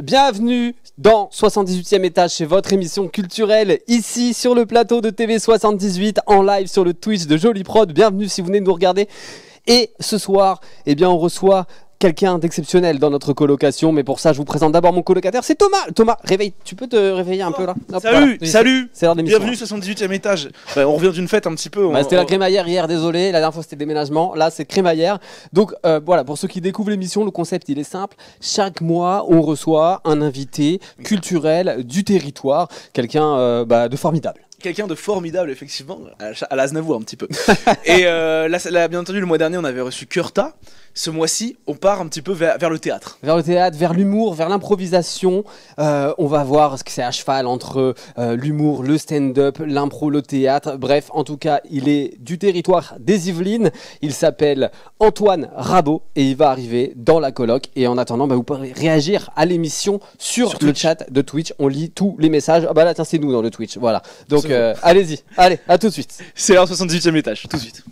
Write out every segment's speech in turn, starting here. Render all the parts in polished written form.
Bienvenue dans 78e étage, c'est votre émission culturelle ici sur le plateau de TV78 en live sur le Twitch de Jolie Prod. Bienvenue si vous venez de nous regarder. Et ce soir, eh bien, on reçoit quelqu'un d'exceptionnel dans notre colocation. Mais pour ça, je vous présente d'abord mon colocataire, c'est Thomas. Thomas, réveille, tu peux te réveiller un peu là? Hop, salut, voilà. salut. C'est l'heure de l'émission. Bienvenue 78e étage. Bah, on revient d'une fête un petit peu. C'était la crémaillère hier, désolé. La dernière fois c'était le déménagement. Là c'est crémaillère. Donc voilà, pour ceux qui découvrent l'émission, le concept il est simple. Chaque mois, on reçoit un invité culturel du territoire, quelqu'un de formidable. Quelqu'un de formidable, effectivement, à l'Aznavour un petit peu. Et là, bien entendu, le mois dernier, on avait reçu Kurta. Ce mois-ci, on part un petit peu vers le théâtre. Vers le théâtre, vers l'humour, vers l'improvisation. On va voir ce que c'est à cheval entre l'humour, le stand-up, l'impro, le théâtre. Bref, en tout cas, il est du territoire des Yvelines. Il s'appelle Antoine Rabot et il va arriver dans la coloc. Et en attendant, vous pourrez réagir à l'émission sur le chat de Twitch. On lit tous les messages. Ah bah là, tiens, c'est nous dans le Twitch. Voilà. Donc, allez-y. Allez, à tout de suite. C'est l'heure 78e étage, tout de suite.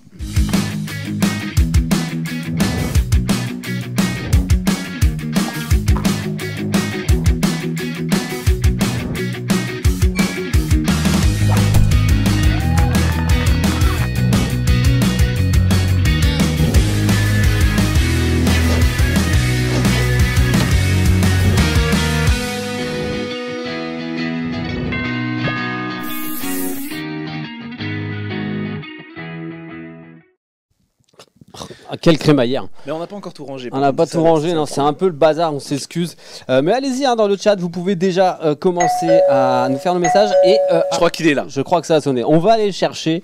Quelle crémaillère. Mais on n'a pas encore tout rangé. On n'a pas tout rangé, non, c'est un peu le bazar, on s'excuse. Mais allez-y dans le chat, vous pouvez déjà commencer à nous faire nos messages. Et je crois qu'il est là. Je crois que ça a sonné. On va aller chercher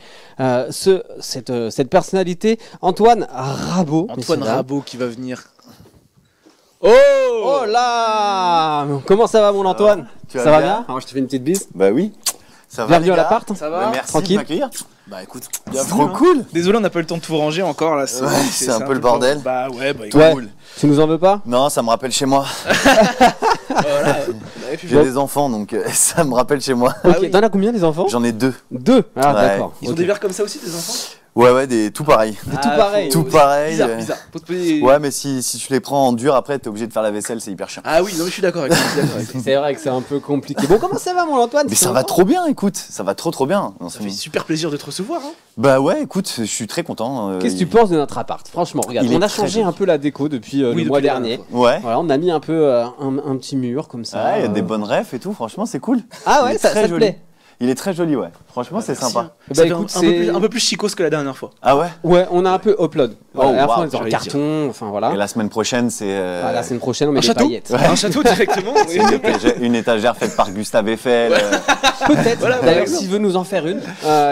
cette personnalité, Antoine Rabot. Antoine Rabot qui va venir. Oh là! Comment ça va mon Antoine? Ça va bien? Alors, je te fais une petite bise. Bah oui. Ça va. Bienvenue à l'appart. Ça va? Merci tranquille de m'accueillir. Bah écoute, c'est trop cool. Désolé, on n'a pas eu le temps de tout ranger encore là. C'est un peu le bordel. Bah ouais, cool. Tu nous en veux pas? Non, ça me rappelle chez moi. Voilà. J'ai des enfants donc ça me rappelle chez moi. Ok, oui. T'en as combien des enfants? J'en ai deux. Deux? Ah ouais. D'accord. Ils ont des verres comme ça aussi, tes enfants? Ouais, tout pareil. Tout pareil. Tout pareil. Bizarre. Ouais, mais si tu les prends en dur après, t'es obligé de faire la vaisselle, c'est hyper chiant. Ah oui, non, mais je suis d'accord avec toi. C'est vrai que c'est un peu compliqué. Bon, comment ça va, mon Antoine? Mais ça va trop bien, écoute. Ça va trop bien. Ça fait super plaisir de te recevoir. Hein. Bah ouais, écoute, je suis très content. Qu'est-ce que tu penses de notre appart? Franchement, regarde, on a changé un peu la déco depuis le mois dernier. Ouais. Voilà, on a mis un peu un petit mur comme ça. Ouais, il y a des bonnes refs et tout. Franchement, c'est cool. Ah ouais, ça te plaît? Il est très joli, ouais. Franchement, c'est sympa. Bah écoute, un peu plus chicos que la dernière fois. Ah ouais? Ouais, on a un peu upload. Oh, la fois, on est en carton, enfin voilà. Et la semaine prochaine, c'est... la semaine prochaine, on met des paillettes. Un château directement. Une étagère faite par Gustave Eiffel. Peut-être. Voilà, d'ailleurs, s'il veut nous en faire une,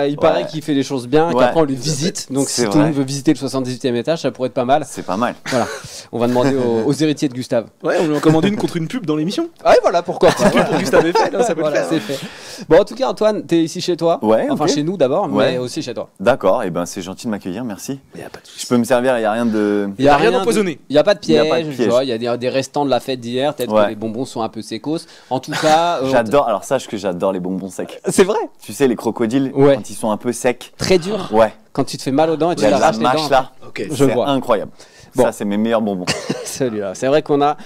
il paraît qu'il fait les choses bien, qu'après on les visite. Donc si tout le monde veut visiter le 78e étage, ça pourrait être pas mal. C'est pas mal. Voilà. On va demander aux héritiers de Gustave. Ouais, on lui en commande une contre une pub dans l'émission. Ah ouais, voilà, pourquoi pas. Pour Gustave Eiffel, ça peut le faire. C'est fait. Bon, en tout cas, Antoine, t'es ici chez toi. Ouais. Enfin, chez nous d'abord, mais aussi chez toi. D'accord, et ben c'est gentil de m'accueillir, merci. Y a pas de soucis. Je peux me servir, il n'y a rien de... Il n'y a rien d'empoisonné. Il n'y a pas de piège, il y a des restants de la fête d'hier, peut-être que les bonbons sont un peu sécos. En tout cas... J'adore, alors sache que j'adore les bonbons secs. C'est vrai? Tu sais, les crocodiles, quand ils sont un peu secs. Très durs. Ouais. Quand tu te fais mal aux dents et tu la t'arraches les dents. mâche là, je vois. Incroyable. Bon. Ça, c'est mes meilleurs bonbons. Celui-là, c'est vrai qu'on a...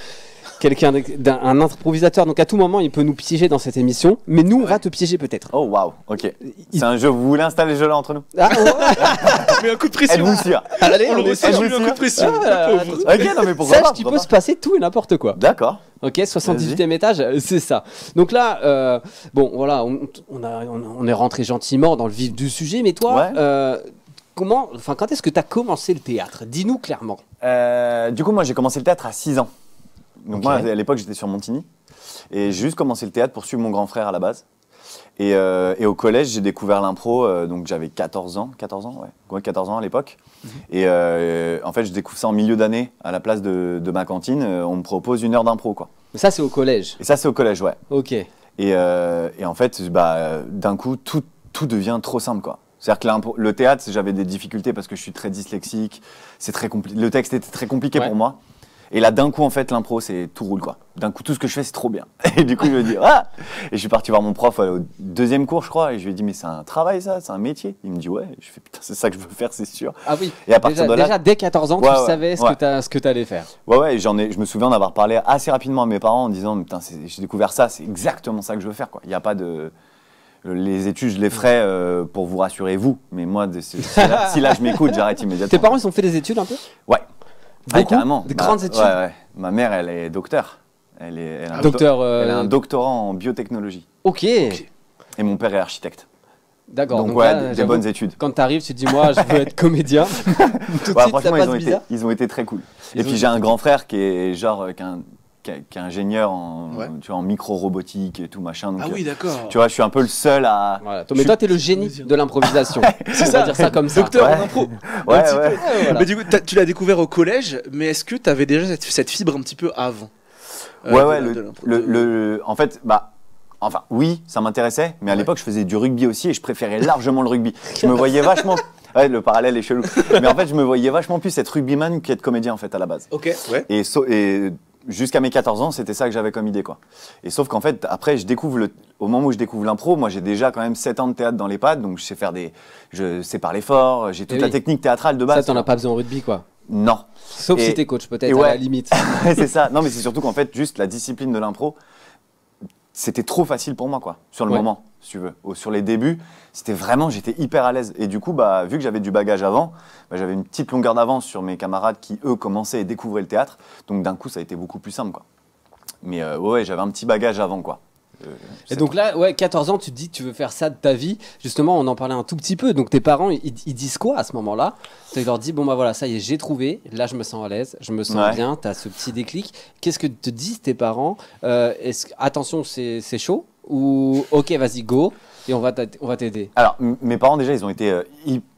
un improvisateur, donc à tout moment il peut nous piéger dans cette émission, mais nous on va te piéger peut-être. Oh waouh, ok. C'est un jeu, vous voulez installer le jeu là entre nous? Ah ouais. Mais un coup de pression. Êtes-vous sûr? Allez, on essaie, je lui mets un coup de pression. Ok, non mais pourquoi pas? Sache qu'il peut se passer tout et n'importe quoi. D'accord. Ok, 78e étage, c'est ça. Donc là, bon voilà, on est rentré gentiment dans le vif du sujet, mais toi, quand est-ce que tu as commencé le théâtre? Dis-nous clairement. Du coup, moi j'ai commencé le théâtre à 6 ans. Donc moi, à l'époque, j'étais sur Montigny. Et j'ai juste commencé le théâtre pour suivre mon grand frère à la base. Et au collège, j'ai découvert l'impro, donc j'avais 14 ans. 14 ans, ouais. 14 ans à l'époque. Et en fait, je découvre ça en milieu d'année, à la place de ma cantine. On me propose 1 heure d'impro, quoi. Mais ça, c'est au collège? Et ça, c'est au collège, ouais. Ok. Et en fait, d'un coup, tout devient trop simple, quoi. C'est-à-dire que le théâtre, j'avais des difficultés parce que je suis très dyslexique. C'est très compliqué. Le texte était très compliqué pour moi. Et là, d'un coup, en fait, l'impro, c'est tout roule, quoi. D'un coup, tout ce que je fais, c'est trop bien. Et du coup, je me dis, ah! Et je suis parti voir mon prof au 2e cours, je crois, et je lui ai dit, mais c'est un travail, ça, c'est un métier. Il me dit, ouais. Je fais, putain, c'est ça que je veux faire, c'est sûr. Ah oui. Et à partir de là, déjà dès 14 ans, tu savais ce que tu allais faire. Ouais, je me souviens d'avoir parlé assez rapidement à mes parents en disant, putain, j'ai découvert ça, c'est exactement ça que je veux faire, quoi. Il n'y a pas de. Les études, je les ferai pour vous rassurer, vous. Mais moi, si là je m'écoute, j'arrête immédiatement. Tes parents, ils ont fait des études un peu? Ouais. Carrément. Des grandes études? Ouais. Ma mère, elle est docteur. Elle a un doctorat en biotechnologie. Ok. Et mon père est architecte. D'accord. Donc ouais, des bonnes études. Quand tu arrives, tu te dis, moi, je veux être comédien. Tout de suite, franchement, ça passe bizarre. ils ont été très cool. Et puis j'ai un grand frère qui est genre qui est ingénieur en micro-robotique et tout machin. Donc, ah oui, d'accord. Tu vois, je suis un peu le seul à... Voilà. Mais toi, t'es le génie de l'improvisation. C'est ça, on va dire ça comme ça. Docteur en impro. Ouais. Mais du coup, tu l'as découvert au collège, mais est-ce que tu avais déjà cette fibre un petit peu avant? En fait, enfin, oui, ça m'intéressait, mais à l'époque, je faisais du rugby aussi et je préférais largement le rugby. Je me voyais vachement... Ouais, le parallèle est chelou. Mais en fait, je me voyais vachement plus être rugbyman qu'être comédien, en fait, à la base. Ok, ouais. Et jusqu'à mes 14 ans, c'était ça que j'avais comme idée, quoi. Et sauf qu'en fait, après, au moment où je découvre l'impro, moi, j'ai déjà quand même 7 ans de théâtre dans les pattes, donc je sais parler fort, j'ai toute la technique théâtrale de base. Ça, t'en as pas besoin en rugby, quoi. Non. Sauf si t'es coach, peut-être, à la limite. C'est ça. Non, mais c'est surtout qu'en fait, juste la discipline de l'impro, c'était trop facile pour moi, quoi, sur le moment, si tu veux. Sur les débuts, j'étais hyper à l'aise. Et du coup, vu que j'avais du bagage avant, j'avais une petite longueur d'avance sur mes camarades qui, eux, commençaient et découvraient le théâtre. Donc, d'un coup, ça a été beaucoup plus simple, quoi. Mais j'avais un petit bagage avant, quoi. Et donc là, 14 ans, tu te dis que tu veux faire ça de ta vie. Justement, on en parlait un tout petit peu. Donc tes parents, ils disent quoi à ce moment-là? Tu leur dis, bon bah voilà, ça y est, j'ai trouvé. Là, je me sens à l'aise, je me sens bien. Tu as ce petit déclic. Qu'est-ce que te disent tes parents? Attention, c'est chaud? Ou ok, vas-y, go, et on va t'aider? Alors, mes parents, déjà, ils ont été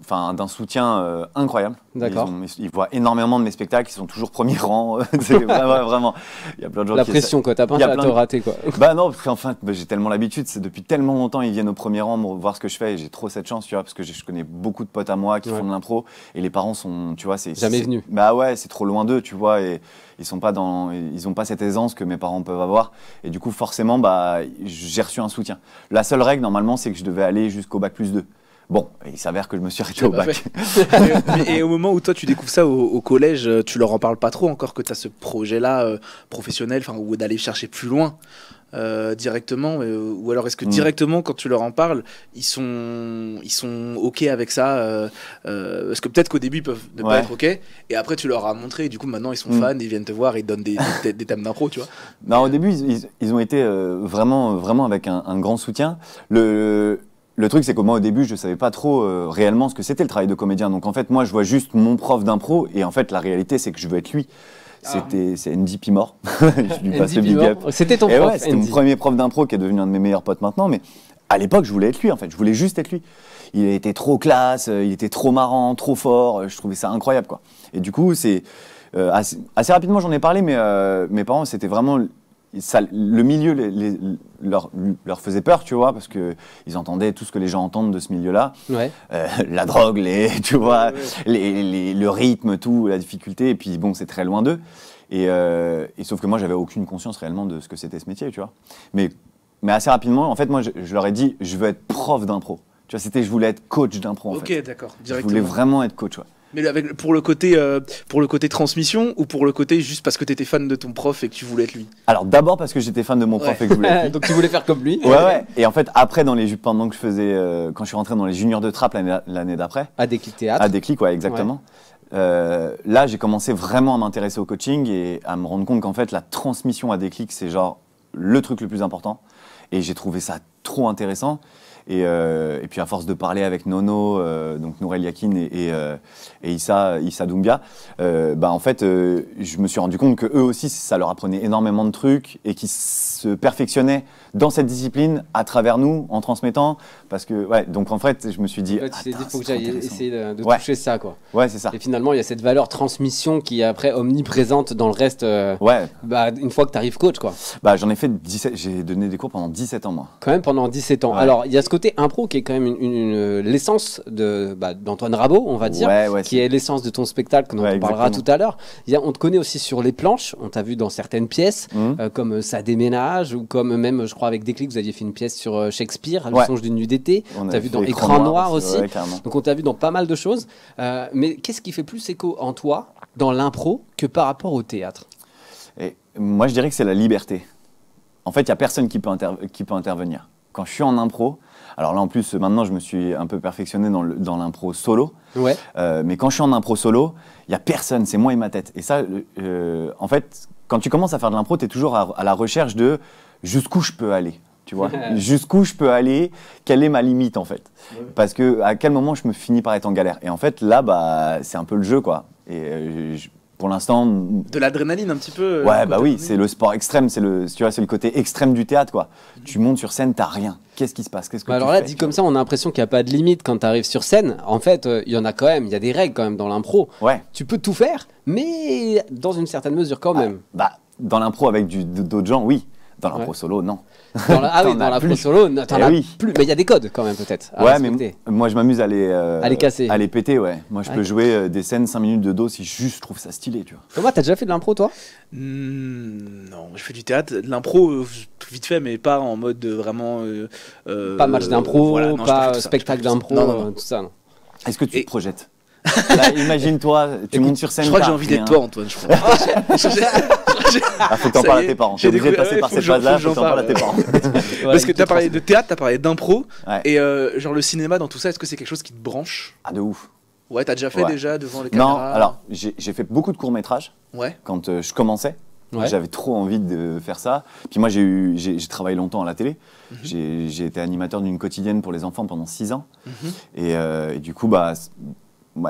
d'un soutien incroyable. D'accord. Ils voient énormément de mes spectacles, ils sont toujours premier rang. C'est vraiment. Il y a plein de gens la pression, quoi. T'as pas à te rater, quoi. Non, parce qu'enfin, j'ai tellement l'habitude. C'est depuis tellement longtemps, ils viennent au premier rang pour voir ce que je fais. Et j'ai trop cette chance, tu vois, parce que je connais beaucoup de potes à moi qui font de l'impro. Et les parents sont, tu vois, jamais venus. C'est trop loin d'eux, tu vois. Et ils ont pas cette aisance que mes parents peuvent avoir. Et du coup, forcément, j'ai reçu un soutien. La seule règle, normalement, c'est que je devais aller jusqu'au bac+2. Bon, il s'avère que je me suis arrêté au bac. Et au moment où toi tu découvres ça au collège, tu leur en parles pas trop encore que tu as ce projet-là professionnel, ou d'aller chercher plus loin directement, ou alors est-ce que directement quand tu leur en parles, ils sont ok avec ça, parce que peut-être qu'au début ils peuvent ne pas être ok, et après tu leur as montré, et du coup maintenant ils sont fans, ils viennent te voir, ils te donnent des thèmes d'impro, tu vois. Non, au début ils ont été vraiment avec un grand soutien. Le truc, c'est que moi, au début, je ne savais pas trop réellement ce que c'était le travail de comédien. Donc, en fait, moi, je vois juste mon prof d'impro. Et en fait, la réalité, c'est que je veux être lui. C'est NDP mort. Je lui passe le big up. C'était ton prof. C'était mon premier prof d'impro qui est devenu un de mes meilleurs potes maintenant. Mais à l'époque, je voulais être lui, en fait. Je voulais juste être lui. Il était trop classe, il était trop marrant, trop fort. Je trouvais ça incroyable, quoi. Et du coup, assez rapidement, j'en ai parlé, mais mes parents, c'était vraiment... le milieu leur faisait peur, tu vois, parce qu'ils entendaient tout ce que les gens entendent de ce milieu-là. La drogue, tu vois, le rythme, tout, la difficulté. Et puis, bon, c'est très loin d'eux. Et sauf que moi, j'avais aucune conscience réellement de ce que c'était ce métier, tu vois. Mais assez rapidement, en fait, moi, je leur ai dit, je veux être prof d'impro. Tu vois, je voulais être coach d'impro, en fait. Ok, d'accord, directement. Je voulais vraiment être coach, ouais. Mais pour le côté transmission, ou pour le côté juste parce que tu étais fan de ton prof et que tu voulais être lui? Alors d'abord parce que j'étais fan de mon prof et que je voulais être lui. Donc tu voulais faire comme lui. Ouais. Et en fait, après, pendant que je faisais, quand je suis rentré dans les juniors de Trappes l'année d'après. À Déclic Théâtre. À Déclic, ouais, exactement. Là, j'ai commencé vraiment à m'intéresser au coaching et à me rendre compte qu'en fait, la transmission à Déclic, c'est genre le truc le plus important. Et j'ai trouvé ça trop intéressant. Et puis à force de parler avec Nono, donc Nourel Yakin et Issa Doumbia, en fait, je me suis rendu compte que eux aussi, ça leur apprenait énormément de trucs et qu'ils se perfectionnaient dans cette discipline à travers nous, en transmettant. Parce que, donc en fait, je me suis dit, tu t'es dit, il faut que j'aille essayer de toucher ça, quoi. Ouais, c'est ça. Et finalement, il y a cette valeur transmission qui est après omniprésente dans le reste. Une fois que tu arrives coach, quoi. J'en ai fait 17, j'ai donné des cours pendant 17 ans, moi. Quand même pendant 17 ans. Ouais. Alors, il y a ce côté impro qui est quand même l'essence d'Antoine Rabot, on va dire, qui est l'essence de ton spectacle dont on parlera tout à l'heure. On te connaît aussi sur les planches, on t'a vu dans certaines pièces, comme Ça déménage, ou comme même, je crois, avec Déclic, vous aviez fait une pièce sur Shakespeare, Le songe d'une nuit d'été. On t'a vu dans Écran noir aussi. Donc on t'a vu dans pas mal de choses. Mais qu'est-ce qui fait plus écho en toi, dans l'impro, que par rapport au théâtre? Et moi, je dirais que c'est la liberté. En fait, il n'y a personne qui peut intervenir. Quand je suis en impro, alors là en plus maintenant je me suis un peu perfectionné dans l'impro solo, mais quand je suis en impro solo, il n'y a personne, c'est moi et ma tête. Et ça, en fait, quand tu commences à faire de l'impro, tu es toujours à la recherche de jusqu'où je peux aller. Tu vois, jusqu'où je peux aller, quelle est ma limite en fait. Parce que à quel moment je me finis par être en galère. Et en fait là, c'est un peu le jeu quoi. Et pour l'instant... De l'adrénaline un petit peu. Ouais, bah oui, c'est le sport extrême, tu vois, c'est le côté extrême du théâtre, quoi. Tu montes sur scène, t'as rien. Qu'est-ce qui se passe? Qu'est-ce que alors tu là, fais, dit comme ça, on a l'impression qu'il n'y a pas de limite quand tu arrives sur scène. En fait, il y en a quand même, il y a des règles quand même dans l'impro. Ouais. Tu peux tout faire, mais dans une certaine mesure quand même. Dans l'impro avec d'autres gens, oui. Dans l'impro solo, non. Dans l'impro solo, t'en as plus. Mais il y a des codes quand même peut-être. Ouais, mais moi je m'amise à les casser. À les péter, ouais. Moi je peux jouer des scènes 5 minutes de dos si juste je trouve ça stylé, tu vois. Thomas, t'as déjà fait de l'impro toi? Non, je fais du théâtre, de l'impro vite fait, mais pas en mode vraiment. Pas match d'impro, pas spectacle d'impro, tout ça. Est-ce que tu te projettes? Là, imagine-toi, tu montes sur scène. Je crois que j'ai envie d'être toi, Antoine. Je crois. Faut que t'en parles à tes parents. T'es obligé de passer par cette phase-là, faut que t'en parles à tes parents. Parce que t'as parlé de théâtre, t'as parlé d'impro, et genre le cinéma dans tout ça, est-ce que c'est quelque chose qui te branche? Ah, de ouf. Ouais, t'as déjà fait déjà devant les caméras? Non, alors j'ai fait beaucoup de courts-métrages quand je commençais. J'avais trop envie de faire ça. Puis moi, j'ai travaillé longtemps à la télé. J'ai été animateur d'une quotidienne pour les enfants pendant 6 ans. Et du coup,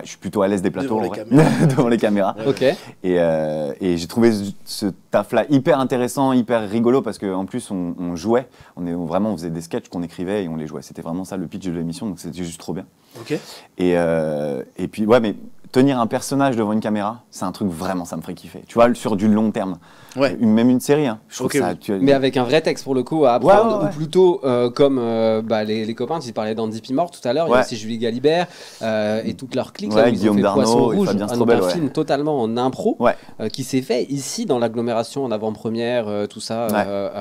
je suis plutôt à l'aise des plateaux devant les caméras. Et j'ai trouvé ce taf-là hyper intéressant, hyper rigolo parce qu'en plus on jouait, on faisait des sketchs qu'on écrivait et on les jouait. C'était vraiment ça le pitch de l'émission, donc c'était juste trop bien. Et puis mais tenir un personnage devant une caméra, c'est un truc vraiment, ça me ferait kiffer. Tu vois, sur du long terme. Même une série. Hein. Je trouve ça, mais avec un vrai texte pour le coup à apprendre, ou plutôt comme les copains, tu parlais d'Andy Pimort tout à l'heure, il y a aussi Julie Galibert et toute leur clique. Guillaume Darnaud, Rouge, un film totalement en impro qui s'est fait ici dans l'agglomération en avant-première, tout ça,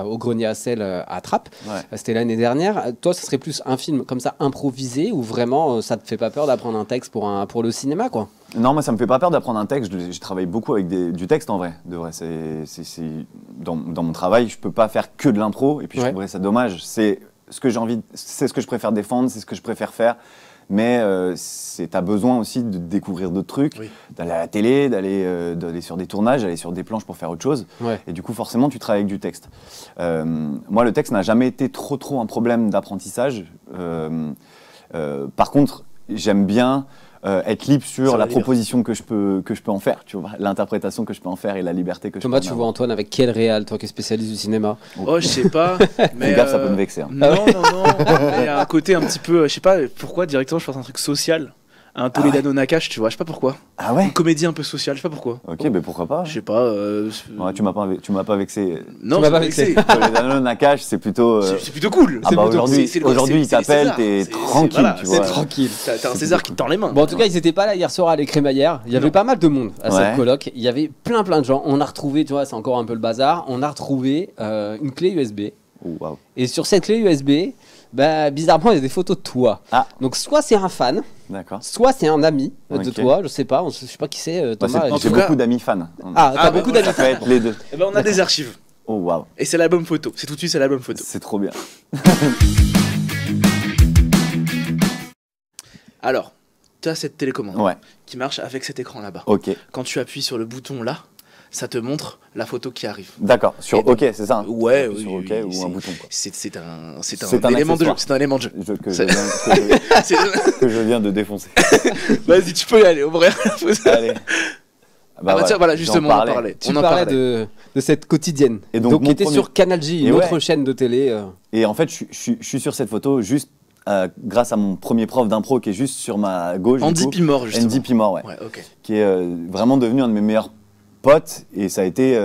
au Grenier à Sel à Trappes. C'était l'année dernière. Toi, ce serait plus un film comme ça improvisé ou vraiment ça te fait pas peur d'apprendre un texte pour le cinéma quoi? Non, moi ça me fait pas peur d'apprendre un texte. Je travaille beaucoup avec du texte en vrai. De vrai, dans mon travail, je peux pas faire que de l'impro. Et puis je trouverais ça dommage. C'est ce que j'ai envie, c'est ce que je préfère défendre, c'est ce que je préfère faire. Mais t'as besoin aussi de découvrir d'autres trucs, d'aller à la télé, d'aller sur des tournages, d'aller sur des planches pour faire autre chose. Et du coup, forcément, tu travailles avec du texte. Moi, le texte n'a jamais été trop un problème d'apprentissage. Par contre, j'aime bien être libre sur la proposition que je peux en faire, tu vois, l'interprétation que je peux en faire et la liberté que je peux en avoir. Thomas, tu vois Antoine avec quel réal, toi qui es spécialiste du cinéma? Oh, je sais pas. Mais gaffe, ça peut me vexer. Hein. Non. Il y a un côté un petit peu, je sais pas pourquoi directement je pense un truc social. Un Toledano Nakash, tu vois, je sais pas pourquoi. Ah ouais? Une comédie un peu sociale, je sais pas pourquoi. Ok, mais pourquoi pas? Je sais pas. Tu m'as pas vexé. Non, tu m'as pas vexé. Toledano Nakash, c'est plutôt. C'est plutôt cool. Aujourd'hui, il t'appelle, t'es tranquille, tu vois. C'est tranquille. T'as un César qui te tend les mains. Bon, en tout cas, ils étaient pas là hier soir à l'Écrémaillère. Il y avait pas mal de monde à cette coloc. Il y avait plein de gens. On a retrouvé, tu vois, c'est encore un peu le bazar. On a retrouvé une clé USB. Et sur cette clé USB, bizarrement, il y a des photos de toi. Donc, soit c'est un fan. Soit c'est un ami de toi, je sais pas qui c'est, Thomas. J'ai beaucoup d'amis fans. T'as beaucoup d'amis fans. Ça peut être les deux. Et on a des archives. Oh waouh. Et c'est l'album photo. C'est tout de suite, c'est l'album photo. C'est trop bien. Alors, tu as cette télécommande qui marche avec cet écran là-bas. Quand tu appuies sur le bouton là, ça te montre la photo qui arrive. D'accord, sur OK, c'est ça? Ouais, sur OK ou un bouton. C'est un élément de jeu. C'est un élément de jeu. Que je viens de défoncer. Vas-y, tu peux y aller, ouvrir la photo. Allez. Tiens, voilà, justement, on en parlait. Tu parlais de cette quotidienne. Et donc qui était sur Canal J, une autre chaîne de télé. Et en fait, je suis sur cette photo juste grâce à mon premier prof d'impro qui est juste sur ma gauche. Andy Pimort, justement. Andy Pimort, qui est vraiment devenu un de mes meilleurs pote, et ça a été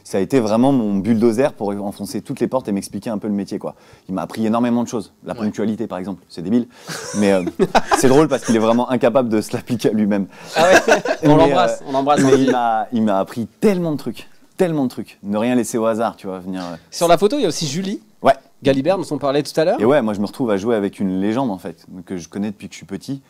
ça a été vraiment mon bulldozer pour enfoncer toutes les portes et m'expliquer un peu le métier, quoi. Il m'a appris énormément de choses. La ponctualité, par exemple, c'est débile, mais c'est drôle parce qu'il est vraiment incapable de se l'appliquer à lui-même. Ah ouais. On l'embrasse. Mais il m'a appris tellement de trucs. Ne rien laisser au hasard, tu vois, venir. Sur la photo, il y a aussi Julie. Ouais. Galibert, dont on parlait tout à l'heure. Et ouais, moi je me retrouve à jouer avec une légende en fait, que je connais depuis que je suis petit.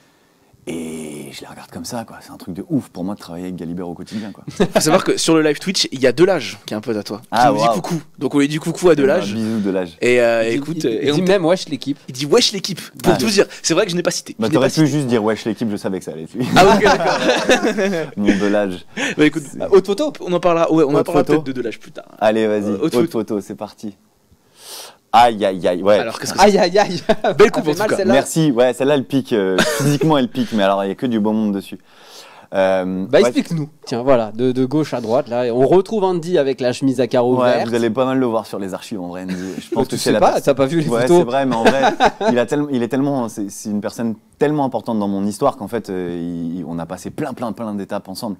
Et je les regarde comme ça, quoi. C'est un truc de ouf pour moi de travailler avec Galibert au quotidien, quoi. Faut savoir que sur le live Twitch, il y a Delage qui est un pote à toi. Ah, qui nous dit coucou. Donc on lui dit coucou à Delage. Bisous Delage. Et écoute, il dit même wesh l'équipe. Il dit wesh l'équipe. Pour tout dire, c'est vrai que je n'ai pas cité. Bah t'aurais pu juste dire wesh l'équipe, je savais que ça allait être lui. Ah ok, d'accord. Mon Delage. Bah écoute, haute photo. on en parlera. Ouais, on en Haute parlera photo. peut-être de Delage plus tard. Allez, vas-y. Haute photo, c'est parti. Aïe, aïe, aïe, ouais. Alors qu'est-ce que Aïe aïe aïe. Belle coupe en tout cas. Merci, ouais, celle-là elle pique. Physiquement elle pique, mais alors il n'y a que du beau monde dessus. Bah ouais. explique-nous. Tiens, voilà, de gauche à droite, là, on retrouve Andy avec la chemise à carreaux Ouais, verts. vous allez pas mal le voir sur les archives en vrai, Andy. Je pense Tu que c'est sais pas, t'as pas vu les ouais, photos. c'est vrai, mais en vrai, il est tellement, c'est une personne tellement importante dans mon histoire qu'en fait, on a passé plein d'étapes ensemble.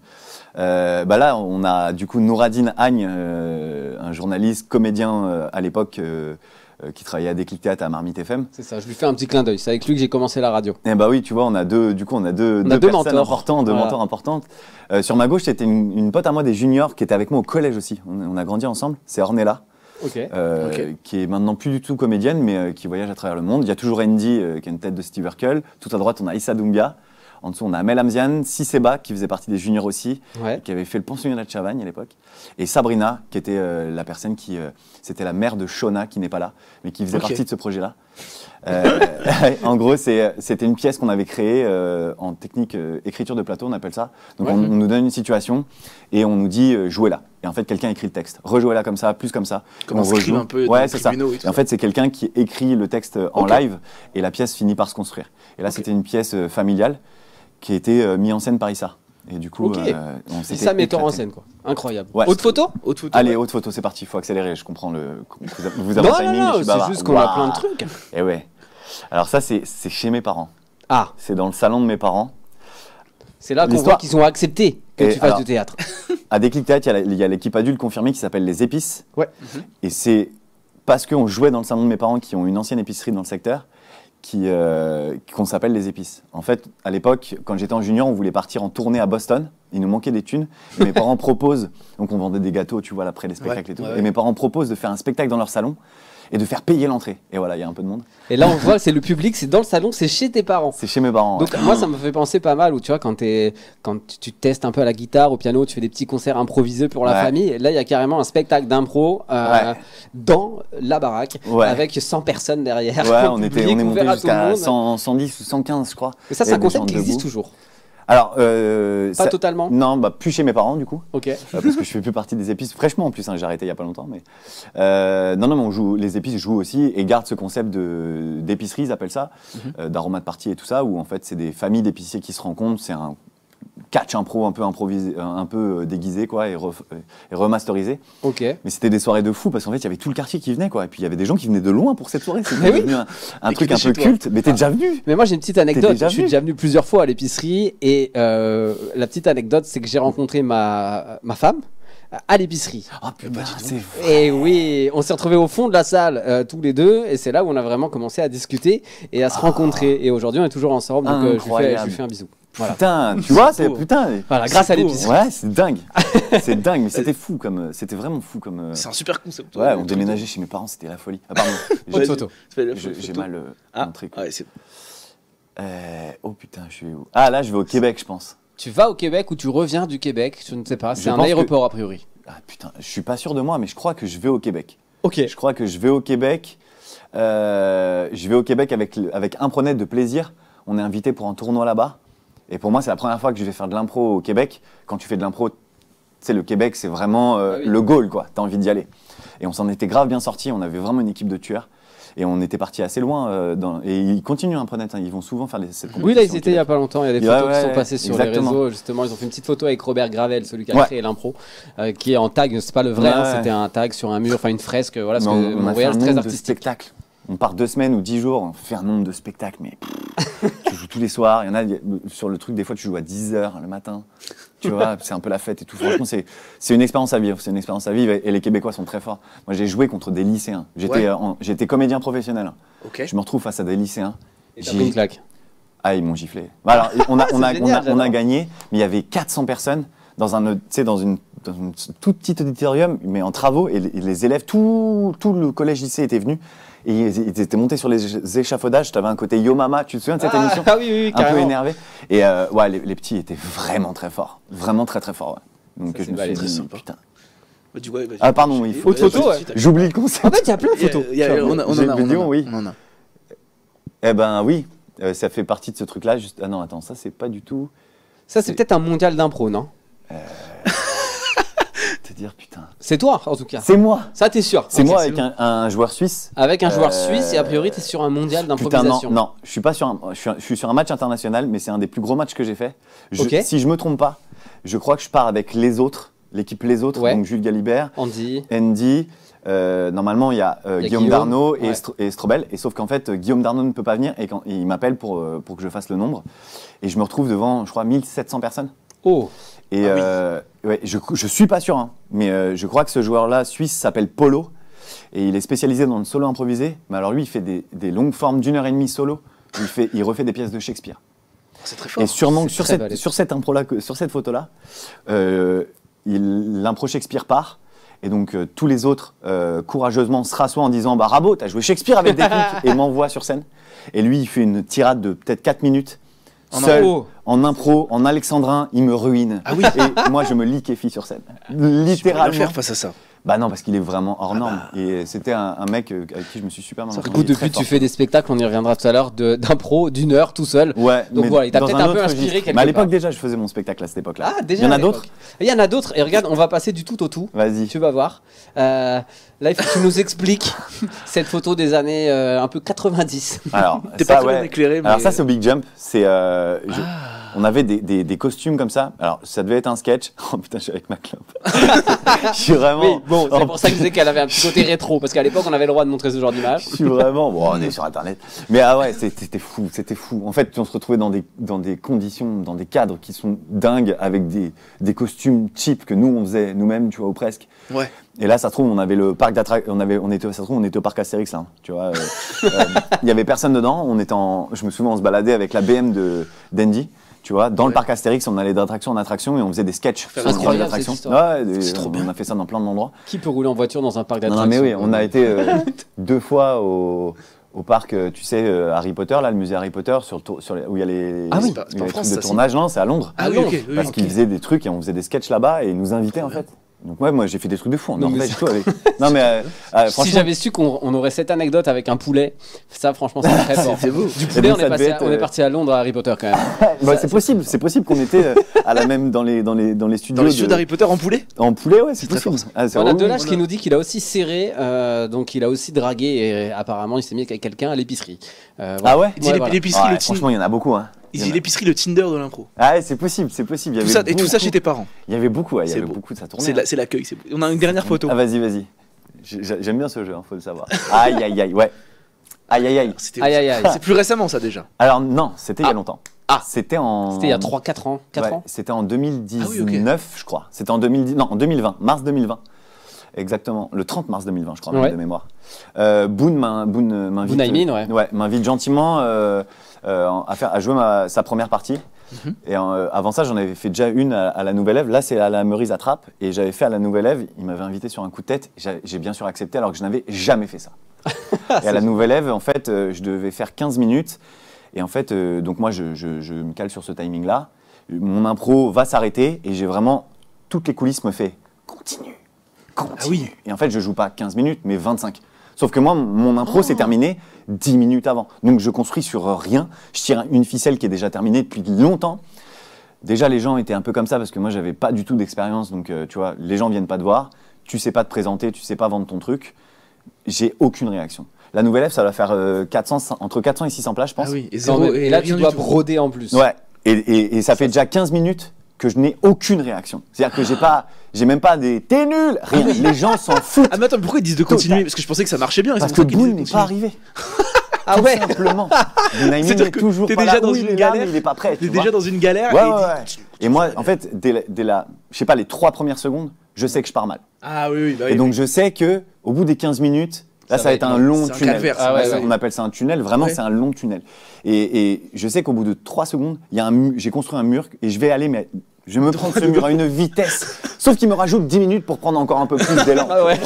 Bah là, on a du coup Nouradine Agne, un journaliste, comédien à l'époque. Qui travaillait à Déclic Théâtre à Marmite FM. C'est ça, je lui fais un petit clin d'œil. C'est avec lui que j'ai commencé la radio. Et bah oui, tu vois, on a deux personnes mentors. importantes, deux mentors importantes. Sur ma gauche, c'était une pote à moi des juniors qui était avec moi au collège aussi. On a grandi ensemble. C'est Ornella, qui est maintenant plus du tout comédienne, mais qui voyage à travers le monde. Il y a toujours Andy, qui a une tête de Steve Urkel. Tout à droite, on a Issa Doumbia. En dessous, on a Amel Hamzian, Sisseba, qui faisait partie des juniors aussi, qui avait fait le pensionnat de Chavagne à l'époque. Et Sabrina, qui était la personne qui... c'était la mère de Shona, qui n'est pas là, mais qui faisait partie de ce projet-là. En gros, c'était une pièce qu'on avait créée en technique écriture de plateau, on appelle ça. Donc on nous donne une situation et on nous dit jouez-la. Et en fait, quelqu'un écrit le texte. Rejouez-la comme ça, plus comme ça. Comme on rejoue un peu. Ouais, c'est ça. Et en fait, c'est quelqu'un qui écrit le texte en live et la pièce finit par se construire. Et là, c'était une pièce familiale qui a été mise en scène par Issa. Et du coup, on s'était Issa metteur en éclaté. scène, quoi. Incroyable. Ouais, Haute photo. Allez, haute photo, c'est parti. Il faut accélérer. Je comprends vous avez un timing, mais je suis c'est bavard. juste qu'on a plein de trucs. Et ouais. Alors ça, c'est chez mes parents. Ah. C'est dans le salon de mes parents. C'est là qu'on voit qu'ils ont accepté que tu fasses du théâtre. À Déclic Théâtre, il y a l'équipe adulte confirmée qui s'appelle Les Épices. Ouais. Et c'est parce qu'on jouait dans le salon de mes parents qui ont une ancienne épicerie dans le secteur qu'on s'appelle Les Épices. En fait, à l'époque, quand j'étais en junior, on voulait partir en tournée à Boston. Il nous manquait des thunes. Et mes parents proposent, donc on vendait des gâteaux, tu vois, après les spectacles et tout. Et mes parents proposent de faire un spectacle dans leur salon et de faire payer l'entrée. Et voilà, il y a un peu de monde. Et là, on voit, c'est le public, c'est dans le salon, c'est chez tes parents. C'est chez mes parents. Donc moi, ça me fait penser pas mal, où tu vois, quand tu testes un peu à la guitare, au piano, tu fais des petits concerts improvisés pour la famille. Et là, il y a carrément un spectacle d'impro dans la baraque, avec 100 personnes derrière. Ouais, on est monté jusqu'à 110 ou 115, je crois. Et ça, c'est un concept qui existe toujours. Alors, pas totalement. Non, plus chez mes parents du coup. Ok. Parce que je fais plus partie des Épices fraîchement en plus. J'ai arrêté il y a pas longtemps, mais mais les Épices jouent aussi et gardent ce concept d'épicerie, ils appellent ça, d'aromat de partie et tout ça, où en fait c'est des familles d'épiciers qui se rencontrent. C'est un catch impro un peu improvisé, un peu déguisé quoi, et remasterisé. Ok. Mais c'était des soirées de fou parce qu'en fait il y avait tout le quartier qui venait quoi, et puis il y avait des gens qui venaient de loin pour cette soirée. C'était devenu un truc un peu culte. Mais t'es déjà venu. Mais moi j'ai une petite anecdote. Je suis déjà venu plusieurs fois à l'épicerie et la petite anecdote c'est que j'ai rencontré ma femme à l'épicerie. Oh putain, c'est vrai. Et oui, on s'est retrouvés au fond de la salle tous les deux et c'est là où on a vraiment commencé à discuter et à se rencontrer. Et aujourd'hui on est toujours ensemble donc je lui fais un bisou. Voilà. Putain, tu vois, c'est putain. Voilà, grâce à l'épicerie. Ouais, c'est dingue. C'est dingue, mais c'était fou comme, c'était vraiment fou comme. C'est un super concept. Ouais, on déménageait chez mes parents, c'était la folie. Ah pardon. Photo. J'ai mal montré. Ouais, c'est. Oh putain, je suis où? Ah là, je vais au Québec, je pense. Tu vas au Québec ou tu reviens du Québec? Je ne sais pas. C'est un aéroport a priori. Ah putain, je suis pas sûr de moi, mais je crois que je vais au Québec. Ok. Je crois que je vais au Québec. Je vais au Québec avec Impronet de plaisir. On est invité pour un tournoi là-bas. Et pour moi, c'est la première fois que je vais faire de l'impro au Québec. Quand tu fais de l'impro, tu sais, le Québec, c'est vraiment le goal, quoi. T'as envie d'y aller. Et on s'en était grave bien sortis. On avait vraiment une équipe de tueurs. Et on était parti assez loin. Et ils continuent Impronet. Ils vont souvent faire cette compétition. Oui, là, ils étaient il n'y a pas longtemps. Il y a des photos qui sont passées sur les réseaux. Justement, ils ont fait une petite photo avec Robert Gravel, celui qui a créé l'impro, qui est en tag. C'est pas le vrai, c'était un tag sur un mur, enfin une fresque. Voilà, parce que Montréal, c'est très artistique. On part 2 semaines ou 10 jours, on fait un nombre de spectacles, mais tu joues tous les soirs. Il y en a sur le truc, des fois, tu joues à 10h le matin. Tu vois, c'est un peu la fête et tout. Franchement, c'est une expérience à vivre. C'est une expérience à vivre et les Québécois sont très forts. Moi, j'ai joué contre des lycéens. J'étais comédien professionnel. Ok. Je me retrouve face à des lycéens. Et t'as pris une claque. Ah, ils m'ont giflé. Bah, alors, on a génial, gagné, mais il y avait 400 personnes dans une toute petite auditorium, mais en travaux, et les élèves, tout le collège-lycée était venu, et ils étaient montés sur les échafaudages. Tu avais un côté Yo Mama, tu te souviens de cette émission? Ah oui, un carrément. peu énervé. Et ouais, les petits étaient vraiment très forts, vraiment très très forts. Ouais. Donc Ça, je me suis dit, sympa. putain. Ah pardon, il faut Autre photo, ouais. J'oublie le concept. En fait, il y a plein de photos. On en a. Eh ben oui, ça fait partie de ce truc-là. Ah non, attends, ça c'est pas du tout. Ça, c'est peut-être un mondial d'impro, non? Te dire, putain. C'est toi, en tout cas. C'est moi. Ça, t'es sûr? C'est Ok, moi avec un joueur suisse. Avec un joueur suisse, et a priori, t'es sur un mondial Putain, d'improvisation. non, je suis pas sur je suis sur un match international, mais c'est un des plus gros matchs que j'ai fait. Ok. Si je me trompe pas, je crois que je pars avec l'équipe Les Autres, Ouais. donc Jules Galibert, Andy. normalement il y a Guillaume Guillaume, Darnaud ouais. et Strobel, et sauf qu'en fait Guillaume Darnaud ne peut pas venir, et quand il m'appelle pour que je fasse le nombre, et je me retrouve devant, je crois, 1700 personnes. Oh, Et ouais, je suis pas sûr, hein, mais je crois que ce joueur-là, suisse, s'appelle Polo, et il est spécialisé dans le solo improvisé. Mais alors lui, il fait des longues formes d'1h30 solo, il refait des pièces de Shakespeare. C'est très fort. Et sûrement que C'est très balèze. sur cette impro-là, sur cette photo-là, l'impro Shakespeare part, et donc tous les autres, courageusement, se rassoient en disant « Bah Rabo, t'as joué Shakespeare avec des clics » et m'envoie sur scène. Et lui, il fait une tirade de peut-être 4 minutes, seul, en impro, en alexandrin, il me ruine. Ah oui. Et moi, je me liquéfie sur scène. Tu peux rien Littéralement. faire face à ça. Bah non, parce qu'il est vraiment hors norme. Et c'était un mec avec qui je me suis super bien du entendu. coup, Il est depuis, très tu fort. fais des spectacles, on y reviendra tout à l'heure, d'impro d'une heure tout seul. Ouais, Donc mais voilà, il t'a dans peut-être un peu autre inspiré registre. quelque Mais à l'époque, part. déjà, je faisais mon spectacle à cette époque-là. Ah, déjà. Il y en a à d'autres? l'époque. Il y en a d'autres, et regarde, on va passer du tout au tout. Vas-y. Tu vas voir. Là, il faut que tu nous expliques cette photo des années un peu 90. Alors, T'es ça, pas très bien ouais. éclairé, mais. Alors ça, c'est au Big Jump. On avait des costumes comme ça. Alors, ça devait être un sketch. Oh putain, je suis avec ma clope. Je suis vraiment... Oui, bon, c'est pour ça que je disais qu'elle avait un petit côté rétro, parce qu'à l'époque, on avait le droit de montrer ce genre d'image. Je suis vraiment... Bon, on est sur Internet. Mais ah ouais, c'était fou, c'était fou. En fait, on se retrouvait dans des conditions, dans des cadres qui sont dingues, avec des costumes cheap que nous, on faisait nous-mêmes, tu vois, ou presque. Ouais. Et là, ça se trouve, on avait le parc d'attractions, on était au parc Astérix, là, tu vois. Il y avait personne dedans, je me souviens, on se baladait avec la BM d'Andy, tu vois. Dans le parc Astérix, on allait d'attraction en attraction et on faisait des sketchs sur incroyable, les attractions. cette histoire. Ouais, C'est trop bien. on a fait ça dans plein d'endroits. Qui peut rouler en voiture dans un parc Non, d'attractions? mais oui, on a été 2 fois au parc, tu sais, Harry Potter, là, le musée Harry Potter, où il y a les, Ah oui, c'est pas en les France, trucs de ça, si. tournage, non, c'est à Londres. Ah oui, ok. Parce qu'ils faisaient des trucs et on faisait des sketchs là-bas et ils nous invitaient en fait. Donc ouais, moi j'ai fait des trucs de fou en Non, mais Norvège, tout avec. Non mais Si franchement, j'avais su qu'on aurait cette anecdote avec un poulet, ça franchement c'est très fort. C'est beau. Du poulet, donc, ça devait être, on est parti à Londres à Harry Potter quand même. bah, c'est possible qu'on était à la même dans les studios. Dans les studios d'Harry Potter en poulet. En poulet, ouais, c'est très possible. fort, Ah, c'est On a relou. Delage qui nous dit qu'il a aussi serré, donc il a aussi dragué et apparemment il s'est mis avec quelqu'un à l'épicerie. Voilà. Ah ouais. Il dit l'épicerie, Ouais, le Tinder. franchement, il y en a beaucoup, hein. Il dit l'épicerie, le Tinder de l'impro. Ah ouais, c'est possible. Il y Tout avait ça, et tout ça beaucoup. chez tes parents. Il y avait beaucoup, ouais, il y C'est avait beau. beaucoup, ça tournait. C'est l'accueil. On a une dernière photo. Ah vas-y. J'aime bien ce jeu, faut le savoir. Aïe, ouais. Aïe. C'était Aïe, aïe, aïe. C'est plus récemment ça déjà. Alors non, c'était il y a Ah. longtemps. Ah. C'était C'était il y a 4 ans. 4 ouais, ans C'était en 2019, Ah oui, ok. je crois. C'était en 2020, mars 2020. Exactement, le 30 mars 2020, je crois, Ouais. de mémoire. Boone m'invite. Boone Aymin, ouais. M'invite gentiment à jouer sa première partie. Mhm. Et avant ça, j'en avais fait déjà une à la Nouvelle Ève. Là, c'est à la Meurice à Trappes. Et j'avais fait à la Nouvelle Ève. Il m'avait invité sur un coup de tête. J'ai bien sûr accepté alors que je n'avais jamais fait ça. Et à la Nouvelle Ève, en fait, je devais faire 15 minutes. Et en fait, donc moi, je me cale sur ce timing-là. Mon impro va s'arrêter et j'ai vraiment toutes les coulisses me fait continue. Ah oui. Et en fait, je joue pas 15 minutes, mais 25. Sauf que moi, mon impro s'est terminé 10 minutes avant. Donc je construis sur rien. Je tire une ficelle qui est déjà terminée depuis longtemps. Déjà, les gens étaient un peu comme ça parce que moi, j'avais pas du tout d'expérience. Donc, tu vois, les gens viennent pas te voir. Tu sais pas te présenter, tu sais pas vendre ton truc. J'ai aucune réaction. La Nouvelle Ève, ça va faire entre 400 et 600 places, je pense. Ah oui. Et Non, zéro. mais- et là tu rien dois du tout. broder en plus. Ouais. Et ça fait déjà 15 minutes que je n'ai aucune réaction. C'est-à-dire que j'ai même pas des t'es nul, rien. Les gens s'en foutent. Ah mais attends, pourquoi ils disent de continuer? Parce que je pensais que ça marchait bien. et Parce c'est que pour ça qu'ils Boone disaient n'est de pas continuer. arrivé. Ah ouais. Simplement. Bunaimin C'est-à-dire n'est que toujours t'es pas déjà là. dans Oui, une il est là, galère. mais il est pas prêt. T'es tu déjà vois. dans une galère. Ouais, et ouais, il ouais. dit- Et moi, en fait, dès la, je sais pas, les 3 premières secondes, je sais que je pars mal. Ah oui, oui, bah oui. Et donc, je sais que au bout des 15 minutes, là, ça va être un long c'est un tunnel. calvaire, Ah ouais, Ouais, ouais. On appelle ça un tunnel. Vraiment, Ouais. c'est un long tunnel. Et je sais qu'au bout de 3 secondes, il y a j'ai construit un mur et je vais aller, mais je vais me prendre ce mur à une vitesse. Sauf qu'il me rajoute 10 minutes pour prendre encore un peu plus d'élan. Ah ouais.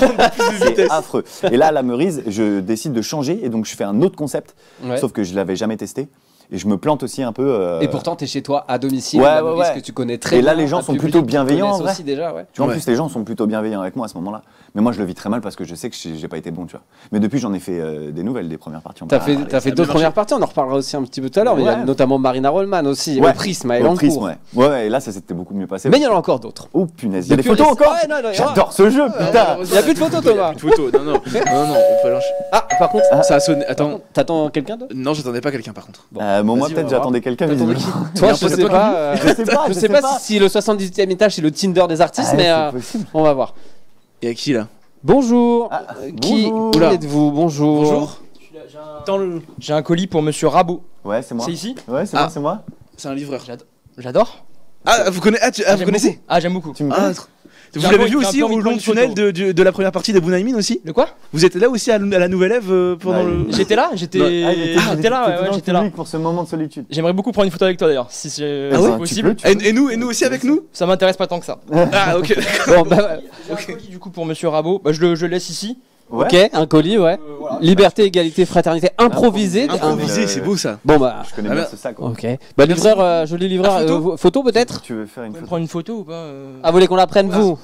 C'est affreux. Et là, à la Meurize, je décide de changer et donc je fais un autre concept, Ouais. sauf que je l'avais jamais testé. Et je me plante aussi un peu. Et pourtant, t'es chez toi à domicile, Ouais, la ouais, Meurize ouais. que tu connais très Et bien. là, les gens un sont public plutôt que tu bienveillants, connais en vrai. aussi déjà, ouais. Tu vois, en Ouais. plus, les gens sont plutôt bienveillants avec moi à ce moment-là. Mais moi, je le vis très mal parce que je sais que j'ai pas été bon, tu vois. Mais depuis, j'en ai fait des nouvelles, des premières parties. T'as fait ça a d'autres bien premières marché. parties, on en reparlera aussi un petit peu tout à l'heure, mais il y a Ouais. notamment Marina Rollman aussi, Ouais. au Prisme à Au Elancourt. prisme, ouais. Ouais, et là, ça s'était beaucoup mieux passé. Mais il y en a encore d'autres. Oh punaise, il y a des Depuis photos récemment- encore Ouais, non, non, J'adore ce jeu, putain Il y a plus de photos, Thomas. Plus de photos. Non, non. Non, non, il faut aller en- Ah, par contre, Ça a sonné. Attends. t'attends quelqu'un d'autre? Non, j'attendais pas quelqu'un par contre. Moi, Vas-y, on peut-être va j'attendais quelqu'un, T'attendais visiblement. qui Toi, Il y a un je pote à sais toi pas. Je Je sais pas si le 78e étage c'est le Tinder des artistes, Ah, mais c'est possible. on va voir. Il y a qui là? Bonjour. Ah, Qui bonjour. êtes-vous? Bonjour. Bonjour. Dans le. J'ai un colis pour Monsieur Rabot. Ouais, c'est moi. C'est ici? Ouais, c'est Ah. moi, c'est moi. C'est un livreur. J'adore. Ah, vous connaissez? Vous j'aime connaissez? beaucoup. Ah, j'aime beaucoup. Tu me Ah, connais vous J'ai un l'avez peu- vu j'ai un aussi peu au envie de long prendre une tunnel photo. de la première partie de Bunaimin aussi? De quoi? Vous êtes là aussi à la Nouvelle Ève pendant Bah, le. J'étais là, j'étais Ah, j'étais là, ouais, ouais, j'étais là. pour ce moment de solitude. J'aimerais beaucoup prendre une photo avec toi d'ailleurs, si c'est Ah ouais possible. Tu peux. Et nous aussi avec nous? Ça m'intéresse pas tant que ça. Ah, ok. Bon, bah, J'ai un colis du coup pour Monsieur Rabot. Bah, je le laisse ici. Ouais. ok, un colis, ouais. Voilà. Liberté, égalité, fraternité, improvisé. Improvisé, Un- c'est beau ça. Bon bah, Je connais Ah, bien bah. ce sac. quoi. ok. Bah livreur, joli livreur. Ah, photo Photo peut-être. Tu veux faire une Vous pouvez me photo prendre une photo ou pas Ah, vous voulez qu'on la prenne vous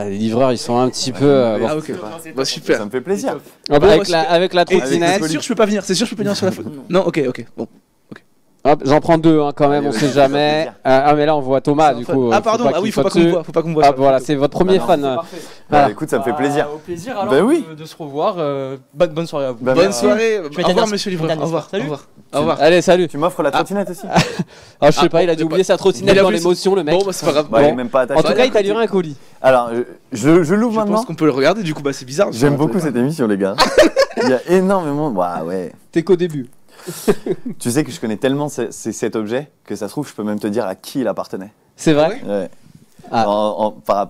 Les livreurs, ils sont un petit peu. bon. Ah, ok. Bah, super. Ça me fait plaisir. Ah, bah, Bon, avec, bah, avec la Et trottinette. c'est sûr que je peux pas venir, c'est sûr que je peux pas venir sur la photo. Non, ok, ok. Bon. Hop, j'en prends deux hein, quand même, Allez, on vas-y, sait ça fait jamais. plaisir. Ah mais là on voit Thomas C'est du un fan. coup. Ah, pardon, ah oui, faut pas qu'on me voit, faut pas qu'on me voit. Ah sur la voilà, photo. c'est votre premier Bah non, fan. C'est parfait. Voilà. Bah, écoute, ça me fait plaisir. Au plaisir alors Bah oui. de se revoir. Bonne soirée à vous. Bah, Bonne merci. soirée. Au être revoir, dernier- monsieur le livreur. dernier Au revoir. spot. Salut. Au revoir. Au revoir. Allez, salut. Tu m'offres la trottinette aussi Ah, je sais Ah, pas, il a bon, dû oublier sa trottinette Il a dans oublié l'émotion, le mec. Bon, bah, c'est pas grave. Bah, il est Bon. même pas attaché. En tout Bah, cas, il t'a écoutez. livré un colis. Alors, je l'ouvre Je maintenant. pense qu'on peut le regarder, du coup, bah, c'est bizarre. J'aime beaucoup cette émission, les gars. Il y a énormément. Bah ouais. T'es qu'au début. Tu sais que je connais tellement cet objet que ça se trouve, je peux même te dire à qui il appartenait. C'est vrai. Ouais. Ah.